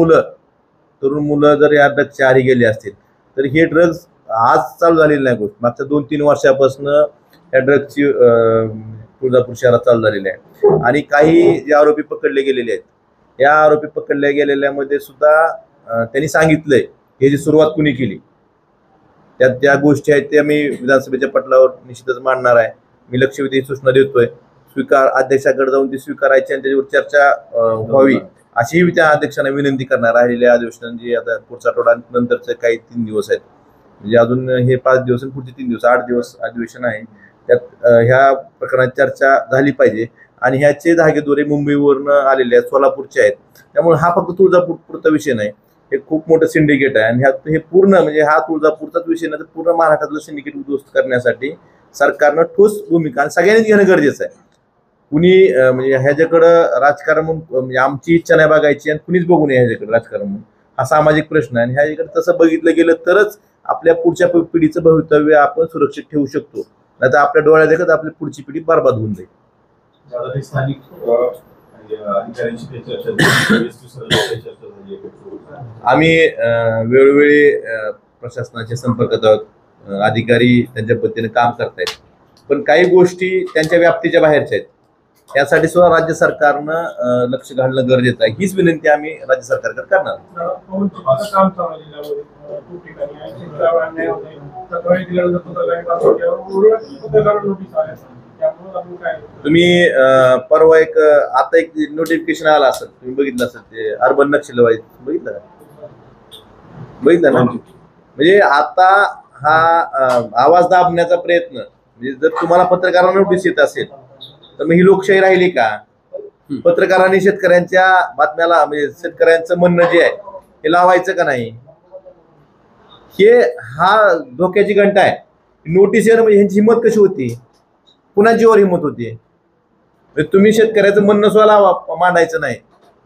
तरुण मुलं जर या ड्रग्सच्या आहारी गेले असतील तर हे ड्रग्स आज चालू झालेली नाही गोष्ट. मागच्या 2-3 वर्षापासून या ड्रग्सची तुळजापूर शहरात चालू झालेली आहे. आणि काही जे आरोपी पकडले गेलेले आहेत, या आरोपी पकडल्या गेलेल्यामध्ये सुद्धा त्यांनी सांगितलंय याची सुरुवात कुणी केली. त्यात ज्या गोष्टी आहेत त्या मी विधानसभेच्या पटलावर निश्चितच मांडणार आहे. मी लक्षवेधी सूचना देतोय, अध्यक्षाकडे जाऊन ती स्वीकारायची आणि त्याच्यावर चर्चा व्हावी अशीही त्या अध्यक्षांना विनंती करणार. राहिलेल्या अधिवेशन जे आता पुढचा आठवडा नंतरचे काही 3 दिवस आहेत, म्हणजे अजून हे 5 दिवस आणि पुढचे 3 दिवस 8 दिवस अधिवेशन आहे. त्यात ह्या प्रकरणात चर्चा झाली पाहिजे. आणि ह्याचे धागेदोरे मुंबईवरनं आलेले आहेत, सोलापूरचे आहेत. त्यामुळे हा फक्त तुळजापूरचा विषय नाही, हे खूप मोठं सिंडिकेट आहे. आणि ह्यात हे पूर्ण म्हणजे हा तुळजापूरचाच विषय नाही तर पूर्ण महाराष्ट्रातलं सिंडिकेट उद्ध्वस्त करण्यासाठी सरकारनं ठोस भूमिका आणि सगळ्यांनीच घेणं गरजेचं आहे. कुणी म्हणजे ह्याच्याकडं राजकारण म्हणून म्हणजे आमची इच्छा नाही बघायची आणि कुणीच बघू नये ह्याच्याकडे राजकारण म्हणून. हा सामाजिक प्रश्न आहे आणि ह्याच्याकडे तसं बघितलं गेलं तरच आपल्या पुढच्या पिढीचं भवितव्य आपण सुरक्षित ठेवू शकतो. नाही तर आपल्या डोळ्यात देखत आपली पुढची पिढी बरबाद होऊन जाईल. आम्ही वेळोवेळी प्रशासनाच्या संपर्कात आहोत. अधिकारी त्यांच्या पद्धतीने काम करतायत, पण काही गोष्टी त्यांच्या व्याप्तीच्या बाहेरच्या आहेत. त्यासाठी सुद्धा राज्य सरकारनं लक्ष घालणं गरजेचं आहे. हीच विनंती आम्ही राज्य सरकारकडे करणार. तुम्ही परवा आता एक नोटिफिकेशन आला असेल, तुम्ही बघितलं असेल, ते अर्बन नक्षलवादी बघितलं ना. म्हणजे आता हा आवाज दाबण्याचा प्रयत्न, म्हणजे जर तुम्हाला पत्रकारांना नोटीस येत असेल तर मग ही लोकशाही राहिली का? पत्रकारांनी शेतकऱ्यांच्या बातम्याला म्हणजे शेतकऱ्यांचं म्हणणं जे आहे हे लावायचं का नाही? हा धोक्याची घंटा आहे. नोटीस येणं म्हणजे ह्यांची हिंमत कशी होती, पुन्हा जीवावर हिंमत होती. म्हणजे तुम्ही शेतकऱ्याचं म्हणणं स्वतः मांडायचं नाही.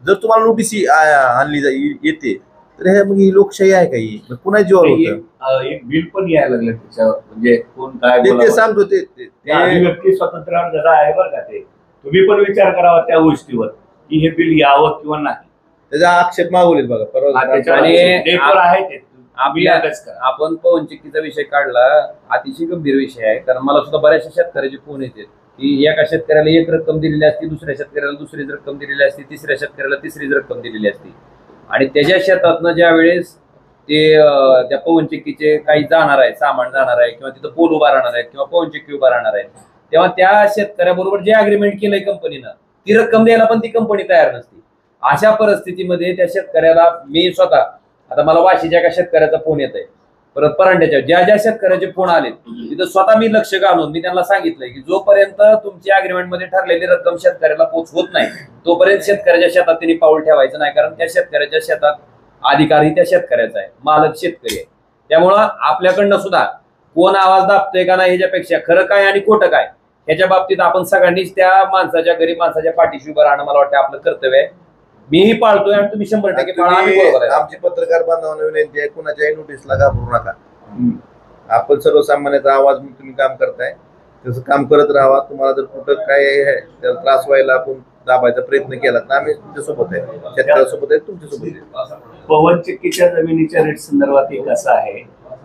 जर तुम्हाला नोटीस आणली येते तर हे मग ही लोकशाही आहे काही, पुन्हा जीवावर होतं. एक बिल पण यायला लागलं त्याच्यावर, म्हणजे कोण काय ते बोलावं. सांगतो ते ते अभिव्यक्ती स्वातंत्र्यावर गदा आहे बरं का. ते तुम्ही पण विचार करावा त्या गोष्टीवर की हे बिल यावं किंवा नाही. त्याचा आक्षेप मागवलेत बघा परवा. ते पण आहे ते आपल्या आपण पवनचक्कीचा विषय काढला, अतिशय गंभीर विषय आहे. कारण मला सुद्धा बऱ्याचशा शेतकऱ्याचे फोन येते की एका शेतकऱ्याला एक रक्कम दिलेली असती, दुसऱ्या शेतकऱ्याला दुसरीच रक्कम दिलेली असती, तिसऱ्या शेतकऱ्याला तिसरीच रक्कम दिलेली असती. आणि त्याच्या शेतातनं ज्या वेळेस ते त्या पवनचक्कीचे काही जाणार आहे, सामान जाणार आहे किंवा तिथं पोल उभा राहणार आहे किंवा पवनचक्की उभा राहणार आहे, तेव्हा त्या शेतकऱ्याबरोबर जे अग्रीमेंट केलंय कंपनीनं ती रक्कम द्यायला पण ती कंपनी तयार नसते. अशा परिस्थितीमध्ये त्या शेतकऱ्याला मी स्वतः, आता मला वाशीच्या एका शेतकऱ्याचा फोन येत आहे, परत परांड्याच्या ज्या शेतकऱ्याचे फोन आले तिथं स्वतः मी लक्ष घालून मी त्यांना सांगितलंय की जोपर्यंत तुमची अग्रीमेंट मध्ये ठरलेली रक्कम शेतकऱ्याला पोहोचवत नाही तोपर्यंत शेतकऱ्याच्या शेतात त्यांनी पाऊल ठेवायचं नाही. कारण त्या शेतकऱ्याच्या शेतात अधिकारी त्या शेतकऱ्याचा आहे, मालक शेतकरी आहे. त्यामुळं आपल्याकडनं सुद्धा कोण आवाज दाबतोय का नाही ह्याच्यापेक्षा खरं काय आणि खोटं काय ह्याच्या बाबतीत आपण सगळ्यांनीच त्या माणसाच्या, गरीब माणसाच्या पाठीशी उभं राहणं मला वाटतं आपलं कर्तव्य आहे. मीही पाळतोय आणि तुम्ही 100% पाळा. आम्ही बरोबर आहे. आमची पत्रकार बांधवांना विनंती आहे, कुणाच्याही नोटीसला घाबरू नका. आपण सर्वसामान्याचा आवाज म्हणून तुम्ही काम करताय, तसं काम करत राहा. तुम्हाला जर कुठं काय आहे त्याला त्रास व्हायला आपण दाबायचा प्रयत्न केला तर आम्ही तुमच्यासोबत आहे, शेतकऱ्यासोबत आहे, तुमच्यासोबत आहे. पवनचक्कीच्या जमिनीच्या रेट संदर्भात एक असं आहे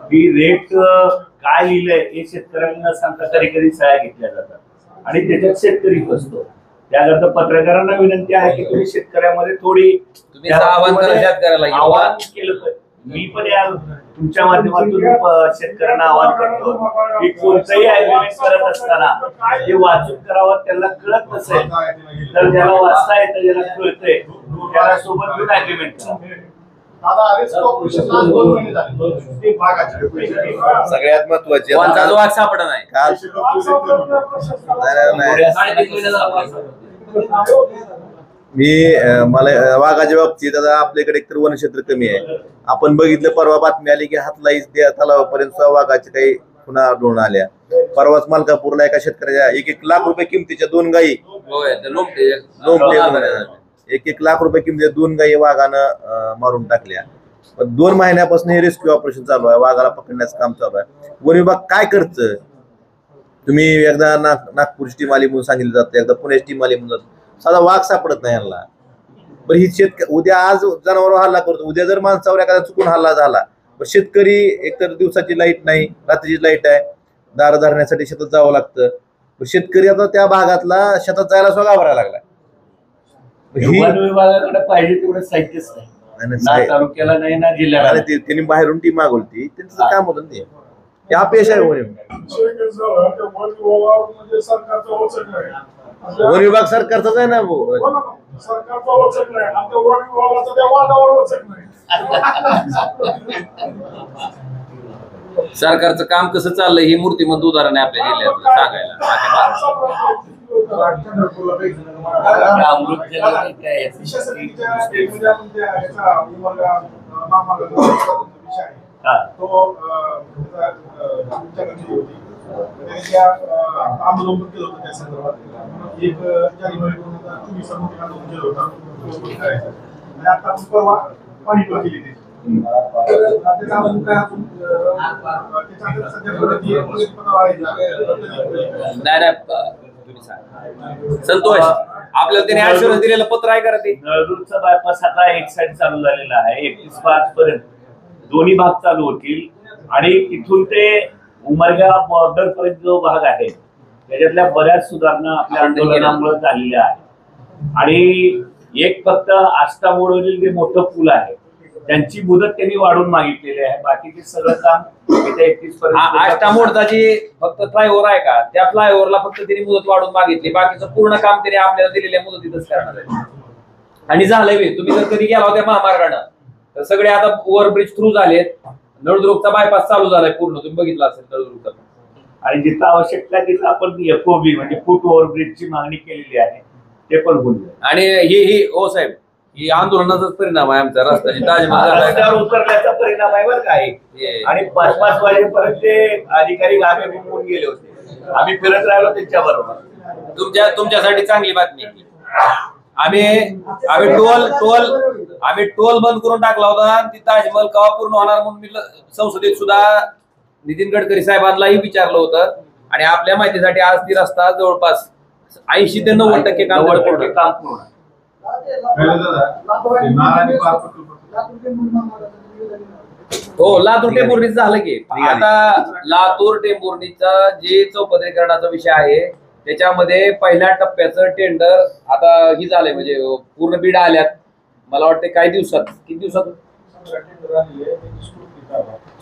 की रेट काय लिहिलंय हे शेतकऱ्यांना सांगता कधी कधी सह्या घेतल्या जातात आणि त्याच्यात शेतकरी फसतो. त्याकरता पत्रकारांना विनंती आहे की तुम्ही शेतकऱ्यामध्ये थोडी तुम्ही आवाहन करा शेतकऱ्याला. आवाहन केलं पाहिजे. मी पण या तुमच्या माध्यमातून शेतकऱ्यांना आवाहन करतो की कोणतंही अग्रीमेंट करत असताना हे वाचून करावं. त्याला कळत नसेल तर ज्याला वाचता येतं, ज्याला कळतंय त्याला सोबत घेऊन अग्रीमेंट करा. सगळ्यात महत्वाचे कोणता जो वाद सापडा नाही. मला वाघाच्या बाबतीत आता आपल्याकडे एकतर वनक्षेत्र कमी आहे. आपण बघितलं परवा बातमी आली की हातलाई तलावापर्यंत वाघाच्या काही खुणा आढळून आल्या. परवाच मलकापूरला एका शेतकऱ्याच्या 1-1 लाख रुपये किमतीच्या 2 गायी, 1-1 लाख रुपये किमतीच्या 2 गायी वाघानं मारून टाकल्या. 2 महिन्यापासून हे रेस्क्यू ऑपरेशन चालू आहे, वाघाला पकडण्याचं काम चालू आहे. वन विभाग काय करतं? तुम्ही एकदा नागपूरची टीम आली म्हणून सांगितलं जातं, एकदा पुण्याची टीम आली म्हणून जातं, साधा वाघ सापडत नाही यांना. पण ही उद्या आज जनावरांवर हल्ला करतो, उद्या जर माणसावर एखादा चुकून हल्ला झाला पण शेतकरी एकतर दिवसाची लाईट नाही, रात्रीची लाईट आहे, दार धरण्यासाठी शेतात जावं लागतं. शेतकरी आता त्या भागातला शेतात जायला सुद्धा घाबरायला लागला. वन विभागाकडे पाहिजे तेवढं साहित्यच नाही, ना तालुक्याला नाही ना जिल्ह्याला. त्यांनी बाहेरून टीम मागवली, त्यांचं काम होतं ते. या पेश आहे वन विभाग सरकारचाच आहे ना. सरकारचं काम कसं चाललंय ही मूर्तिमंत उदाहरण आहे आपल्या जिल्ह्यातलं सांगायला. आंदोलन केलं होतं त्या संदर्भात. 1 जानेवारी 2024 आंदोलन केलं होतं आणि आता आपण परवा पाणीपत केली त्याची. संतोष आपल्याला त्याने ऍश्युरन्स दिलेलं पत्र आहे का ते? नळदूरचा बायपास आता एक साइड चालू झालेला आहे. 31 पर्यंत दोन्ही भाग चालू होतील आणि तिथून ते उमरगा बॉर्डर पर्यंत जो भाग आहे त्याच्यातल्या बऱ्याच सुधारणा आपल्या आंदोलनामुळे झालेल्या आहेत. आणि एक फक्त आष्टा मोडवरील जे मोठं पूल आहे त्यांची मुदत त्यांनी वाढवून मागितलेली आहे. बाकीचे सगळं काम येत्या 31 पर्यंत. आष्टा मोडचा जी फक्त फ्लायओव्हर आहे का त्या फ्लायओव्हरला फक्त त्यांनी मुदत वाढवून मागितली, बाकीचं पूर्ण काम त्यांनी आपल्याला दिलेल्या मुदतीतच करणार आहे. आणि झालंय बी. तुम्ही जर कधी गेला होत्या महामार्गानं तर सगळे आता ओव्हरब्रिज थ्रू झालेत. नळदुर्गचा बायपास चालू झालाय पूर्ण, तुम्ही बघितला असेल नळदुर्गचा. आणि जिथं आवश्यकता तिथं आपण FOB म्हणजे फूट ओव्हरब्रिजची मागणी केलेली आहे, ते पण होईल. आणि ही हो साहेब ही आंदोलनाचाच परिणाम आहे आमचा रस्त्याची ताजमहल झालाय. रस्त्यावर उतरल्याचा परिणाम आहे बरं काय. आणि 5-5 वाजेपर्यंत ते अधिकारी गावे घुमून गेले होते. आम्ही फिरत राहिलो त्यांच्या बरोबर. तुमच्यासाठी चांगली बातमी आहे. आम्ही टोल बंद करून टाकला होता आणि ती ताजमहल केव्हा पूर्ण होणार म्हणून मी संसदेत सुद्धा नितीन गडकरी साहेबांनाही विचारलं होतं. आणि आपल्या माहितीसाठी आज ती रस्ता जवळपास 80 ते 90% काम पूर्ण. हो, लातूर टेंभुर्णीच झालं की. आता लातूर टेंभुर्णीचा जे चौपदरीकरणाचा विषय आहे त्याच्यामध्ये पहिल्या टप्प्याचं टेंडर आता ही झालंय, म्हणजे पूर्ण बीड आल्यात. मला वाटतं काही दिवसात, किती दिवसात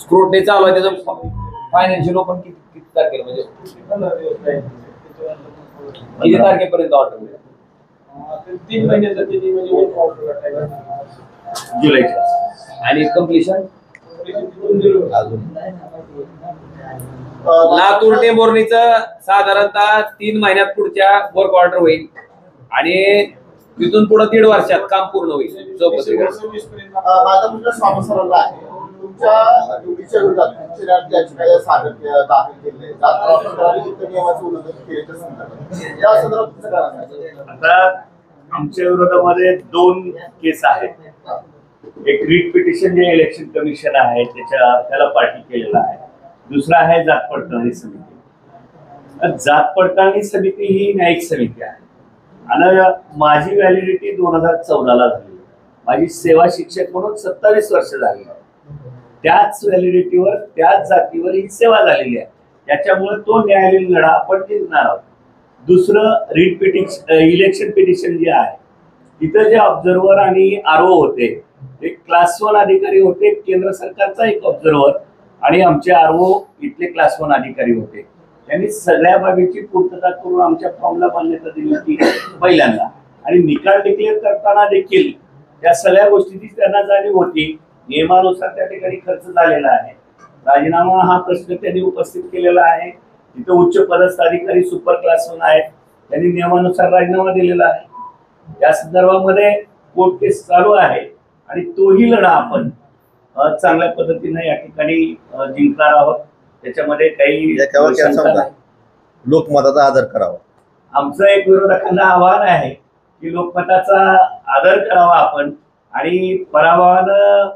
स्क्रुटनी चालू आहे. त्याचं फायनान्शियल ओपन किती तारखेला, म्हणजे किती तारखेपर्यंत ऑर्डर होईल? 3 महिन्याचा जुलैच्या. आणि कम्प्लिशन लातूर टेंभुर्णीचं साधारणतः 3 महिन्यात पुढच्या वर्क ऑर्डर होईल आणि तिथून पुढे 1.5 वर्षात काम पूर्ण होईल. माझा मुलगा स्वामी सरांना आहे. तुमच्या ड्युटीच्या विरोधात याचिका सादर दाखल केले नियमाचं उल्लंघन केल्याच्या संदर्भात या संदर्भात तुमचं काय म्हणणं आहे? आता आमच्या विरोधामध्ये 2 केस आहेत. एक रिट पिटिशन जे इलेक्शन कमिशन आहे त्याला पाठी केलेला आहे. दुसरा आहे जात पडताळणी समिती. जात पडताळणी समिती ही न्यायिक समिती आहे आणि माझी व्हॅलिडिटी 2014ला झाली. माझी सेवा शिक्षक म्हणून 27 वर्ष झाली. त्याच व्हॅलिडिटीवर त्याच जातीवर ही सेवा झालेली आहे. त्याच्यामुळे तो न्यायालयीन लढा आपण जिंकणार आहोत. दुसरं रिट पिटिशन इलेक्शन पिटिशन जे आहे तिथं जे ऑब्झर्व्हर आणि आरओ होते ते क्लास 1 अधिकारी होते. केंद्र सरकारचा एक ऑब्झर्व्हर आणि आमचे आरओ इथले क्लास 1 अधिकारी होते. त्यांनी सगळ्या बाबीची पूर्तता करून आमच्या फॉर्मला मान्यता दिली होती पहिल्यांदा. आणि निकाल डिक्लेअर करताना देखील त्या सगळ्या गोष्टीची त्यांना जाणीव होती. नियमानुसार त्या ठिकाणी खर्च झालेला आहे. राजीनामा हा प्रश्न त्यांनी उपस्थित केलेला आहे. तिथे उच्च पदस्थ अधिकारी सुपर क्लास 1 आहेत. त्यांनी नियमानुसार राजीनामा दिलेला आहे. या संदर्भामध्ये कोर्ट केस चालू आहे आणि तोही लढा आपण चांगल्या पद्धतीने या ठिकाणी जिंकणार आहोत. त्याच्यामध्ये काही लोकमताचा आदर करावा. आमचं एक विरोधकांना आव्हान आहे की लोकमताचा आदर करावा आपण आणि पराभवानं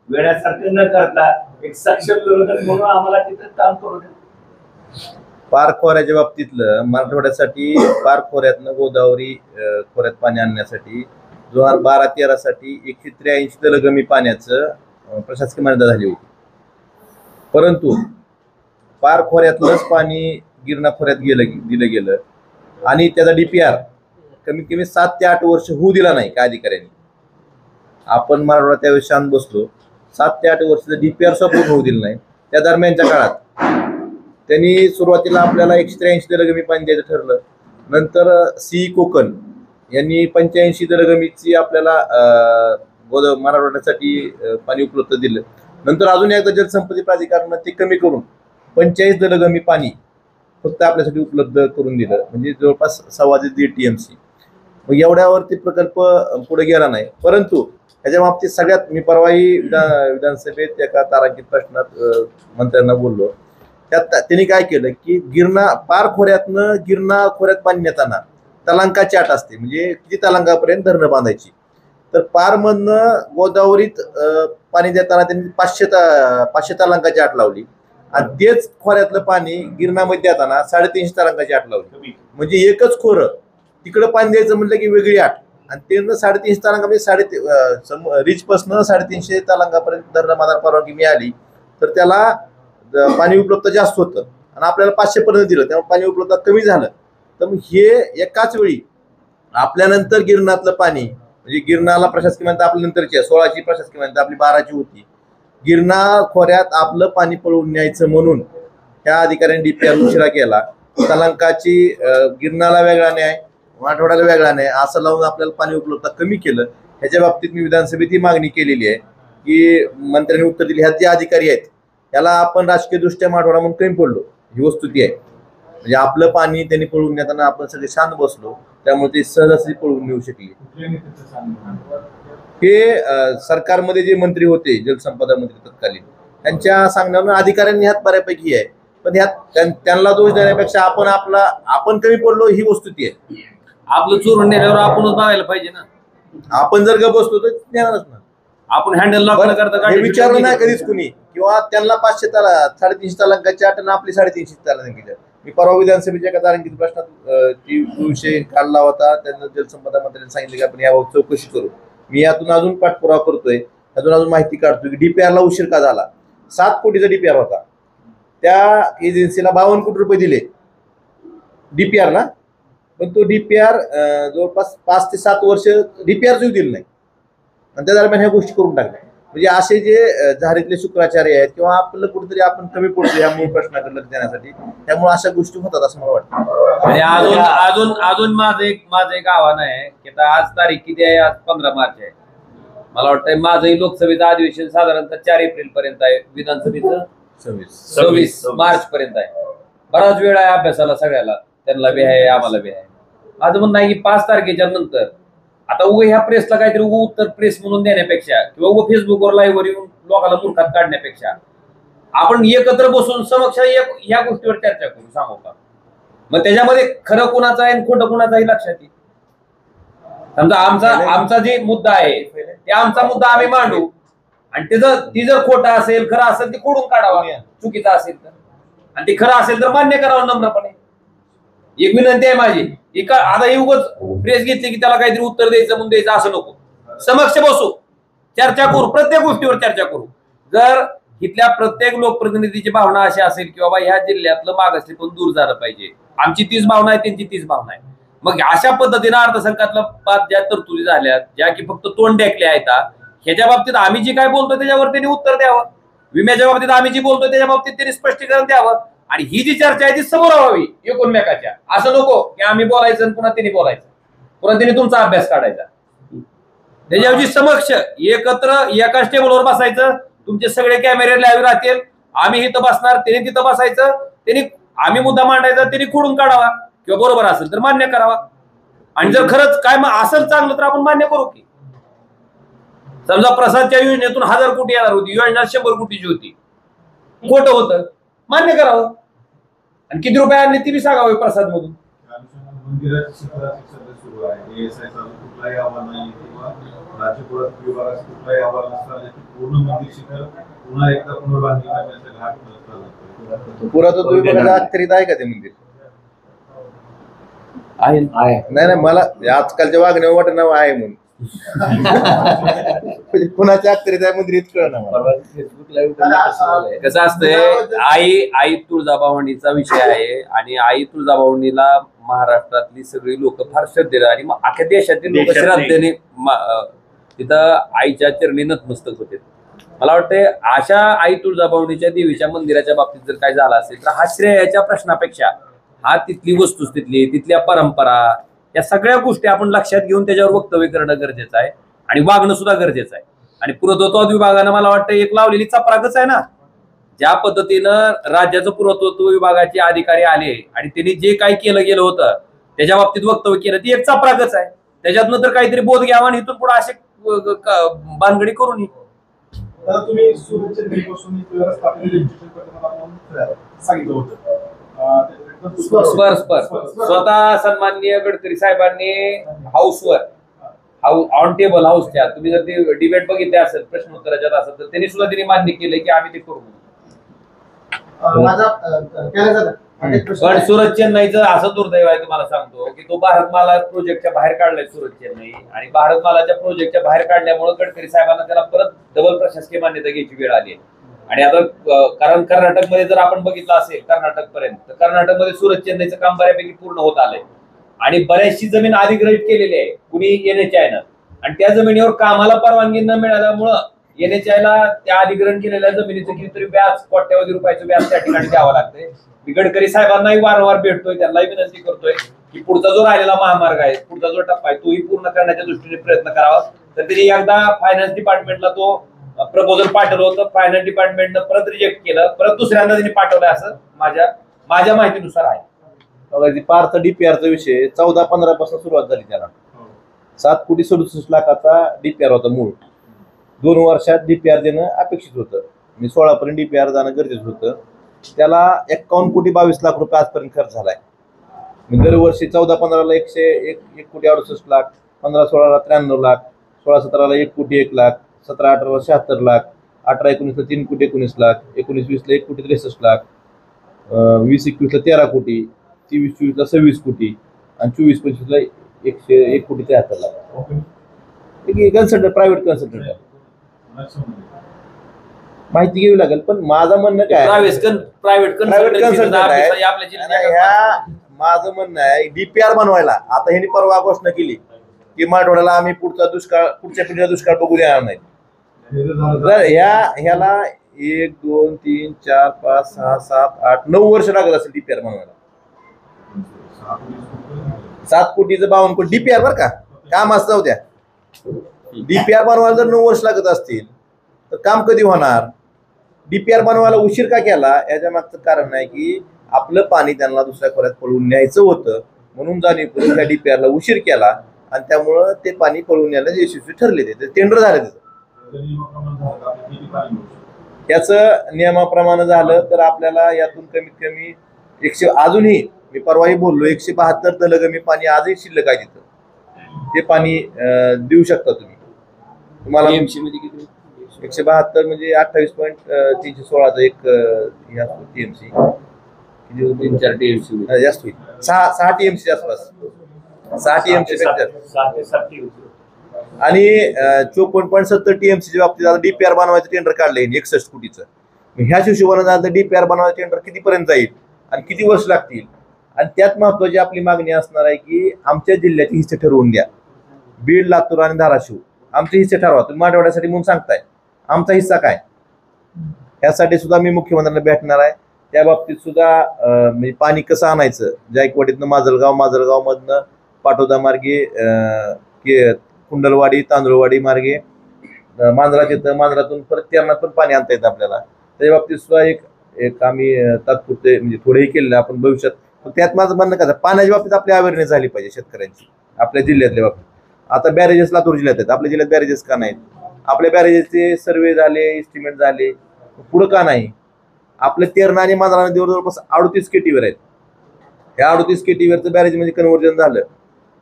वेळासारखं न करता एक सक्षम विरोधक म्हणून आम्हाला तिथं काम करू द्या. पार खोऱ्याच्या बाबतीतलं मराठवाड्यासाठी पार खोऱ्यातनं गोदावरी खोऱ्यात पाणी आणण्यासाठी 2012-13 साठी 183 दलगमी पाण्याचं प्रशासकीय मान्यता झाली होती. परंतु पार खोऱ्यातलंच पाणी गिरणा खोऱ्यात दिलं गेलं आणि त्याचा DPR कमीत कमी 7 ते 8 वर्ष होऊ दिला नाही काय अधिकाऱ्यांनी. आपण मराठवाडा त्यावेळेस शांत बसलो. 7 ते 8 वर्षाचं DPR सुद्धा होऊ दिलं नाही. त्या दरम्यानच्या काळात त्यांनी सुरुवातीला आपल्याला 183 दलगमी पाणी द्यायचं ठरलं. नंतर CE कोकण यांनी 85 दलगमीची आपल्याला मराठवाड्यासाठी पाणी उपलब्ध दिलं. नंतर अजून एकदा जलसंपत्ती प्राधिकरणानं ते कमी करून 45 दलगमी पाणी फक्त आपल्यासाठी उपलब्ध करून दिलं. म्हणजे जवळपास 1.25 TMC. मग एवढ्यावरती प्रकल्प पुढे गेला नाही. परंतु ह्याच्या बाबतीत सगळ्यात मी परवाही विधानसभेत एका तारांकित प्रश्नात मंत्र्यांना बोललो. त्यात त्यांनी काय केलं की पार खोऱ्यातनं गिरणा खोऱ्यात पाणी नेताना तलांकाची अट असते. म्हणजे किती तलांकापर्यंत धरणं बांधायची. तर पारमधनं गोदावरीत पाणी देताना त्यांनी 500 तलांकाची अट लावली आणि तेच खोऱ्यातलं पाणी गिरणामध्ये देताना 350 तलांकाची अट लावली. म्हणजे एकच खोरं तिकडं पाणी द्यायचं म्हटलं की वेगळी अट आणि ते 350 तलांका रीचपासून 350 तलांकापर्यंत धरणं बांधायला परवानगी मिळाली तर त्याला पाणी उपलब्ध जास्त होतं आणि आपल्याला 500 पर्यंत दिलं त्यामुळे पाणी उपलब्ध कमी झालं. तर मग हे एकाच वेळी आपल्यानंतर गिरणातलं पाणी म्हणजे गिरणाला प्रशासकीय मान्यता आपल्या नंतरची आहे 16ची प्रशासकीय मान्यता आपली 12ची होती. गिरणा खोऱ्यात आपलं पाणी पळवून न्यायचं म्हणून ह्या अधिकाऱ्यांनी DPR उशिरा केला. तलांकाची गिरणाला वेगळा न्याय मराठवाड्याला वेगळा न्याय असं लावून आपल्याला पाणी उपलब्ध कमी केलं. ह्याच्या बाबतीत मी विधानसभेत ही मागणी केलेली आहे की मंत्र्यांनी उत्तर दिले ह्यात जे अधिकारी आहेत त्याला आपण राजकीय दृष्ट्या मराठवाडा म्हणून कमी पडलो ही वस्तुस्थिती आहे. म्हणजे आपलं पाणी त्यांनी पळवून नेताना आपण सगळे शांत बसलो, त्यामुळे ते सहजासहजी पळवून नेऊ शकले. हे सरकारमध्ये जे मंत्री होते, जलसंपदा मंत्री तत्कालीन, त्यांच्या सांगण्यावरून अधिकाऱ्यांनी ह्यात बऱ्यापैकी आहे. पण ह्यात त्यांना दोष देण्यापेक्षा आपण कमी पडलो ही वस्तुस्थिती आहे. आपलं चोरून नेल्यावर आपणच बघायला पाहिजे ना. आपण जर ग बसलो तर देणारच ना. आपण हँडल लॉक करता हे विचारलं नाही कधीच कुणी, किंवा त्यांना 500 350 तालुक्याची अट आणि आपली 350 तालुक्याची. मी परवा विधानसभेच्या एका तारांकित प्रश्नात ती विषय काढला होता. त्यांना जलसंपदा मंत्र्यांनी सांगितलं की आपण याबाबत चौकशी करू. मी यातून अजून पाठपुरावा करतोय, यातून अजून माहिती काढतोय की डीपीआरला उशीर का झाला. 7 कोटीचा डीपीआर होता, त्या एजन्सीला 52 कोटी रुपये दिले डीपीआरला, पण तो डीपीआर जवळपास 5 ते 7 वर्ष डीपीआर दिलं नाही आणि त्या दरम्यान ह्या गोष्टी करून टाकल्या. म्हणजे असे जे झारीतले शुक्राचार्य आहेत किंवा आपलं कुठेतरी आपण कमी पडतो ह्या मूळ प्रश्नाकडे लक्ष देण्यासाठी, त्यामुळे अशा गोष्टी होतात असं मला वाटतं. आणि अजून माझं एक आव्हान आहे की आता आज तारीख किती आहे, आज 15 मार्च आहे. मला वाटतं माझंही लोकसभेचं अधिवेशन साधारणतः 4 एप्रिल पर्यंत आहे, विधानसभेचं 26 मार्च पर्यंत आहे. बराच वेळ आहे अभ्यासाला सगळ्याला, त्यांना बी आहे आम्हाला बी आहे. माझं म्हणणं आहे की 5 तारखेच्या नंतर आता उभं ह्या प्रेसला काहीतरी उत्तर प्रेस म्हणून देण्यापेक्षा किंवा उभं फेसबुकवर लाईव्हवर येऊन लोकांना मूर्खात काढण्यापेक्षा आपण एकत्र बसून समक्ष या गोष्टीवर चर्चा करू, सांगू का. मग त्याच्यामध्ये खरं कुणाचं आहे आणि खोटं कुणाचाही लक्षात येईल. समजा आमचा जे मुद्दा आहे ते आमचा मुद्दा आम्ही मांडू आणि ती जर खोटा असेल खरं असेल ते खोडून काढावा, चुकीचा असेल तर, आणि ते खरं असेल तर मान्य करावं नम्रपणे. एक विनंती आहे माझी, आता ही उगाच प्रेस घेतली की त्याला काहीतरी उत्तर द्यायचं म्हणून द्यायचं असं नको. समक्ष बसू, चर्चा करू, प्रत्येक गोष्टीवर चर्चा करू. जर इथल्या प्रत्येक लोकप्रतिनिधीची भावना अशी असेल की बाबा ह्या जिल्ह्यातलं मागासले पण दूर झालं पाहिजे, आमची तीच भावना आहे, त्यांची तीच भावना आहे, मग अशा पद्धतीनं अर्थसंकल्पात ज्या तरतुदी झाल्यात, ज्या की फक्त तोंड डेकल्या आहेत, ह्याच्या बाबतीत आम्ही जी काय बोलतोय त्याच्यावर त्यांनी उत्तर द्यावं. विम्याच्या बाबतीत आम्ही जी बोलतोय त्याच्या बाबतीत त्यांनी स्पष्टीकरण द्यावं. आणि ही जी चर्चा आहे ती समोर व्हावी एकमेकाच्या. असं नको की आम्ही बोलायचं आणि पुन्हा त्यांनी बोलायचं, पुन्हा त्यांनी तुमचा अभ्यास काढायचा. त्याच्याऐवजी समक्ष एकत्र एकाच टेबलवर बसायचं, तुमचे सगळे कॅमेरे लाईव्ह राहतील, आम्ही इथं बसणार, त्यांनी तिथं बसायचं, आम्ही मुद्दा मांडायचा, त्यांनी खोडून काढावा किंवा बरोबर असेल तर मान्य करावा. आणि जर खरंच काय असेल चांगलं तर आपण मान्य करू की. समजा प्रसादच्या योजनेतून 1000 कोटी येणार होती, योजना 100 कोटीची होती, खोटं होतं, मान्य करावं. आणि किती रुपये आणले ती बी सांगावे प्रसाद मधून. पुरातत्व विभागाच्या अखत्यारीत आहे का ते मंदिर? आहे नाही, मला आजकालच्या वागण्यावर वाटणं आहे म्हणून. कुणाच्या अखत्यारीत आहे मंदिर कळणार मला. कसं असतंय, आई तुळजाभवानीचा विषय आहे आणि आई तुळजाभवानीला महाराष्ट्रातली सगळी लोक फार श्रद्धेने आणि अख्ख्या देशातील लोक श्रद्धेने तिथं आईच्या चरणी नतमस्तक होते. मला वाटतं अशा आई तुळजाभवानीच्या देवीच्या मंदिराच्या बाबतीत जर काय झालं असेल तर हा श्रेयाच्या प्रश्नापेक्षा हा तिथली वस्तुस्थिती, तिथल्या परंपरा, या सगळ्या गोष्टी आपण लक्षात घेऊन त्याच्यावर वक्तव्य करणं गरजेचं आहे आणि वागणं सुद्धा गरजेचं आहे. आणि पुरातत्व विभागानं मला वाटतं एक लावलेली चपराकच आहे ना, ज्या पद्धतीनं राज्याचं पुरातत्व विभागाचे अधिकारी आले आणि त्यांनी जे काही केलं गेलं होतं त्याच्या बाबतीत वक्तव्य केलं, ती एक चपराकच आहे. त्याच्यातनं तर काहीतरी बोध घ्यावा आणि इथून पुढे असे बांधगडी करू नये. तुम्ही सांगितलं होतं स्वतः सन्माननीय गडकरी साहेबांनी हाऊसवर ऑन टेबल हाऊसच्या, तुम्ही जर ते डिबेट बघितले असेल प्रश्नोत्तराच्यात असेल तर त्यांनी सुद्धा मान्य केलं की आम्ही ते करू. पण सुरत चेन्नईचं असं दुर्दैव आहे, तुम्हाला सांगतो की तो भारतमाला प्रोजेक्टच्या बाहेर काढलाय सुरत चेन्नई, आणि भारतमालाच्या प्रोजेक्टच्या बाहेर काढल्यामुळे गडकरी साहेबांना त्याला परत डबल प्रशासकीय मान्यता घ्यायची वेळ आली. आणि आता कारण कर्नाटकमध्ये जर आपण बघितलं असेल कर्नाटक पर्यंत, तर कर्नाटकमध्ये सुरत चेन्नईचं काम बऱ्यापैकी पूर्ण होत आलंय आणि बऱ्याचशी जमीन अधिग्रहित केलेली आहे कुणी NHAI-नं, आणि त्या जमिनीवर कामाला परवानगी न मिळाल्यामुळं NHAI-ला त्या अधिग्रहण केलेल्या जमिनीचं कितीतरी व्याज, कोट्यावधी रुपयाचं व्याज त्या ठिकाणी द्यावं लागतंय. मी गडकरी साहेबांनाही वारंवार भेटतोय, त्यांनाही विनंती करतोय की पुढचा जो राहिलेला महामार्ग आहे, पुढचा जो टप्पा आहे तोही पूर्ण करण्याच्या दृष्टीने प्रयत्न करावा. तर त्यांनी एकदा फायनान्स डिपार्टमेंटला तो प्रपोजल पाठवलं होतं, फायनान्स डिपार्टमेंटनं परत रिजेक्ट केलं, परत दुसऱ्यांदा त्यांनी पाठवलं असं माझ्या माहितीनुसार आहे. बघा पारचा डीपीआरचा विषय 14-15 पासून सुरुवात झाली त्याला. 7,67,00,000चा डीपीआर होता मूळ. 2 वर्षात डीपीआर देणं अपेक्षित होतं. मी 16 पर्यंत डीपीआर जाणं गरजेचं होतं. त्याला 51,22,00,000 आजपर्यंत खर्च झालाय. दरवर्षी 14-15ला 1,68,00,000, 15-16ला 93,00,000, 16-17ला 1,01,00,000, 17-18ला 76,00,000, 18-19ला 3,19,00,000, 19-20ला 1,63,00,000, 20-21ला 13 कोटी, 23-24ला 26 कोटी आणि 24-25ला 1,73,00,000. कन्सल्टंट, प्रायव्हेट कन्सल्टंट माहिती घ्यावी लागेल. पण माझं म्हणणं काय, प्रायव्हेट कन्सल्टंट आपल्या जिल्ह्यात माझं म्हणणं आहे डीपीआर बनवायला आता ह्यांनी परवा घोषणा केली की मराठवाड्याला आम्ही पुढच्या पिढीला दुष्काळ बघू देणार नाही. जर ह्याला 1, 2, 3, 4, 5, 6, 7, 8, 9 वर्ष लागत असेल डीपीआर बनवायला. 7 कोटीचं 52 कोटी डीपीआर बरं का, काम असतं होत्या. डीपीआर बनवायला जर 9 वर्ष लागत असतील तर काम कधी होणार? डीपीआर बनवायला उशीर का केला याच्या मागचं कारण आहे की आपलं पाणी त्यांना दुसऱ्या खोऱ्यात पळवून न्यायचं होतं, म्हणून जाणीवपूर्वक त्या डीपीआरला उशीर केला आणि त्यामुळं ते पाणी पळवून न्यायला यशस्वी ठरले. ते टेंडर झालं त्याचं नियमाप्रमाणे झालं तर आपल्याला यातून कमीत कमी 100, अजूनही मी परवाही बोललो 172 दलगमी पाणी आजही शिल्लक आहे तिथं. ते पाणी देऊ शकता तुम्ही. तुम्हाला 172 म्हणजे 28.316चा एक टीएमसी, 3-4 TMC जास्त होईल. 6 टीएमसी आसपास, 6 टीएमसी आणि 54.70 टीएमसीच्या बाबतीत आता डीपीआर बनवायचं टेंडर काढलंय 61 कोटीचं. ह्याच हिशोबाने झालं तर डीपीआर बनवायचं टेंडर कितीपर्यंत जाईल आणि किती वर्ष लागतील? आणि त्यात महत्वाची आपली मागणी असणार आहे की आमच्या जिल्ह्याचे हिस्से ठरवून द्या. बीड, लातूर आणि धाराशिव आमचे हिस्से ठरवा. तुम्ही मराठवाड्यासाठी म्हणून सांगताय, आमचा हिस्सा काय? यासाठी सुद्धा मी मुख्यमंत्र्यांना भेटणार आहे. त्या बाबतीत सुद्धा म्हणजे पाणी कसं आणायचं, जायकवाडीतनं माजलगाव मधनं पाटोदा मार्गे कुंडलवाडी, तांदूळवाडी मार्गे मांजरात येतं, मांजरातून परत तेरणात पण पाणी आणता येतं आपल्याला. त्या बाबतीत सुद्धा एक आम्ही तात्पुरते म्हणजे थोडेही केलेलं आपण भविष्यात. त्यात माझं म्हणणं काय, पाण्याच्या बाबतीत आपली अवेअरनेस झाली पाहिजे शेतकऱ्यांची आपल्या जिल्ह्यातल्या बाबतीत. आता बॅरेजेस लातूर जिल्ह्यात आहेत, आपल्या जिल्ह्यात बॅरेजेस का नाहीत? आपल्या बॅरेजेसचे सर्वे झाले, एस्टिमेट झाले, पुढं का नाही? आपल्या तेरणा आणि मांजरा नदीवर जवळपास 38 केटीवर आहेत. ह्या 38 केटीवरचं बॅरेजमध्ये कन्व्हर्जन झालं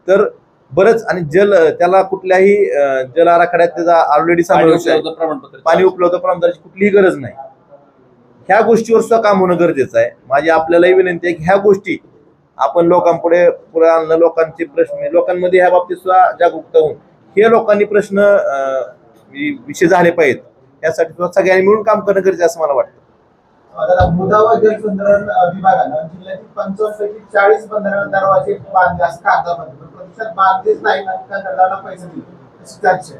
तर बरंच, आणि त्याला कुठल्याही जल आराखड्यात त्याचा ऑलरेडी समावेश आहे. पाणी उपलब्ध प्रमाणाची कुठलीही गरज नाही. ह्या गोष्टीवर सुद्धा काम होणं गरजेचं आहे. माझी आपल्यालाही विनंती आहे की ह्या गोष्टी आपण लोकांपुढे आणणं, लोकांचे प्रश्न, लोकांमध्ये ह्या बाबतीत सुद्धा जागरूकता होऊन हे लोकांनी प्रश्न विषय झाले पाहिजेत. यासाठी सुद्धा सगळ्यांनी मिळून काम करणं गरजेचं असं मला वाटतं. मृदा व जलसंधारण विभागानं जिल्ह्यातील 55पैकी 40 बंधाऱ्यांना दरवाजे बांधले असं कागदामध्ये, प्रत्यक्षात बांधलेच नाही आणि कंत्राटदाराला पैसे दिले. 40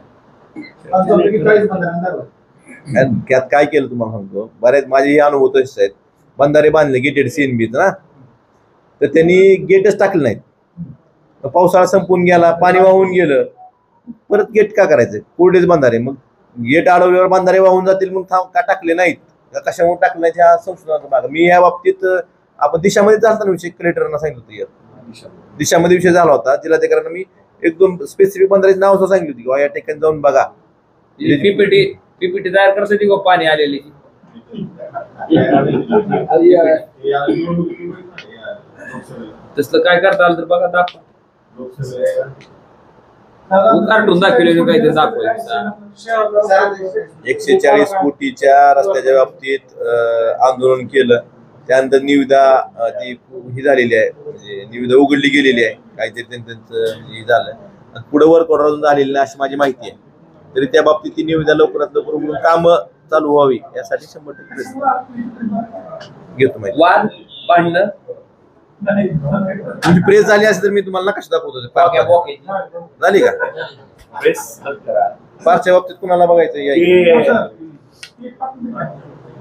बंधाऱ्यांना दरवाजे. त्यात काय केलं तुम्हाला सांगतो, बरेच माझे हे अनुभव तसेच आहेत. बंधारे बांधले गेटेड CNB ना, तर त्यांनी गेटच टाकले नाहीत. पावसाळा संपून गेला, पाणी वाहून गेलं, परत गेट का करायचं? कोरडेच बंधारे. मग गेट अडवल्यावर बंधारे वाहून जातील, मग का टाकले नाहीत? कशामुळे टाकले नाहीत ह्या संशोधनाचा भाग. मी ह्या बाबतीत आपण दिशामध्ये चालताना विषय कलेक्टरांना सांगितलं होतं. दिशामध्ये विषय झाला होता, जिल्हाधिकाऱ्यांना मी 1-2 स्पेसिफिक बंधाऱ्याची नाव सुद्धा सांगितली होती, या ठिकाणी जाऊन बघा. पीपीटी तयार करण्यासाठी पाणी आलेली तसलं काय करता आलं तर बघा, दाखवा. कार्टून दाखवले काहीतरी दाखवायचं. 140 कोटीच्या रस्त्याच्या बाबतीत आंदोलन केलं. त्यानंतर निविदा ही झालेली आहे, म्हणजे निविदा उघडली गेलेली आहे. काहीतरी त्यांचं हे झालं आणि पुढे वर्क ऑर्डर अजून झालेली नाही अशी माझी माहिती आहे. तरी त्या बाबतीत ती निविदा लवकरात लवकर उघडून काम चालू व्हावी यासाठी 100% घेतो माहिती. वाद भांडणं तुमची प्रेस झाली असेल तर मी तुम्हाला कशी दाखवतो. झाली का पारच्या बाबतीत कुणाला बघायचं?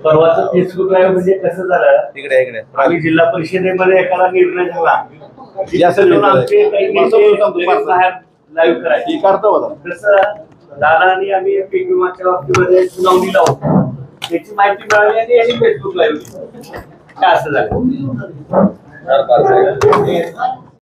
परवाचं फेसबुक लाईव्ह म्हणजे कसं झालं, इकडे आम्ही जिल्हा परिषदेमध्ये एखादा निर्णय झाला लाईव्ह करायची कसं दादा आणि आम्ही पीक विमाच्या बाबतीमध्ये सुनावणी लावतो, त्याची माहिती मिळाली आणि यांनी फेसबुक लाईव्ह काय असं झालं. फार फार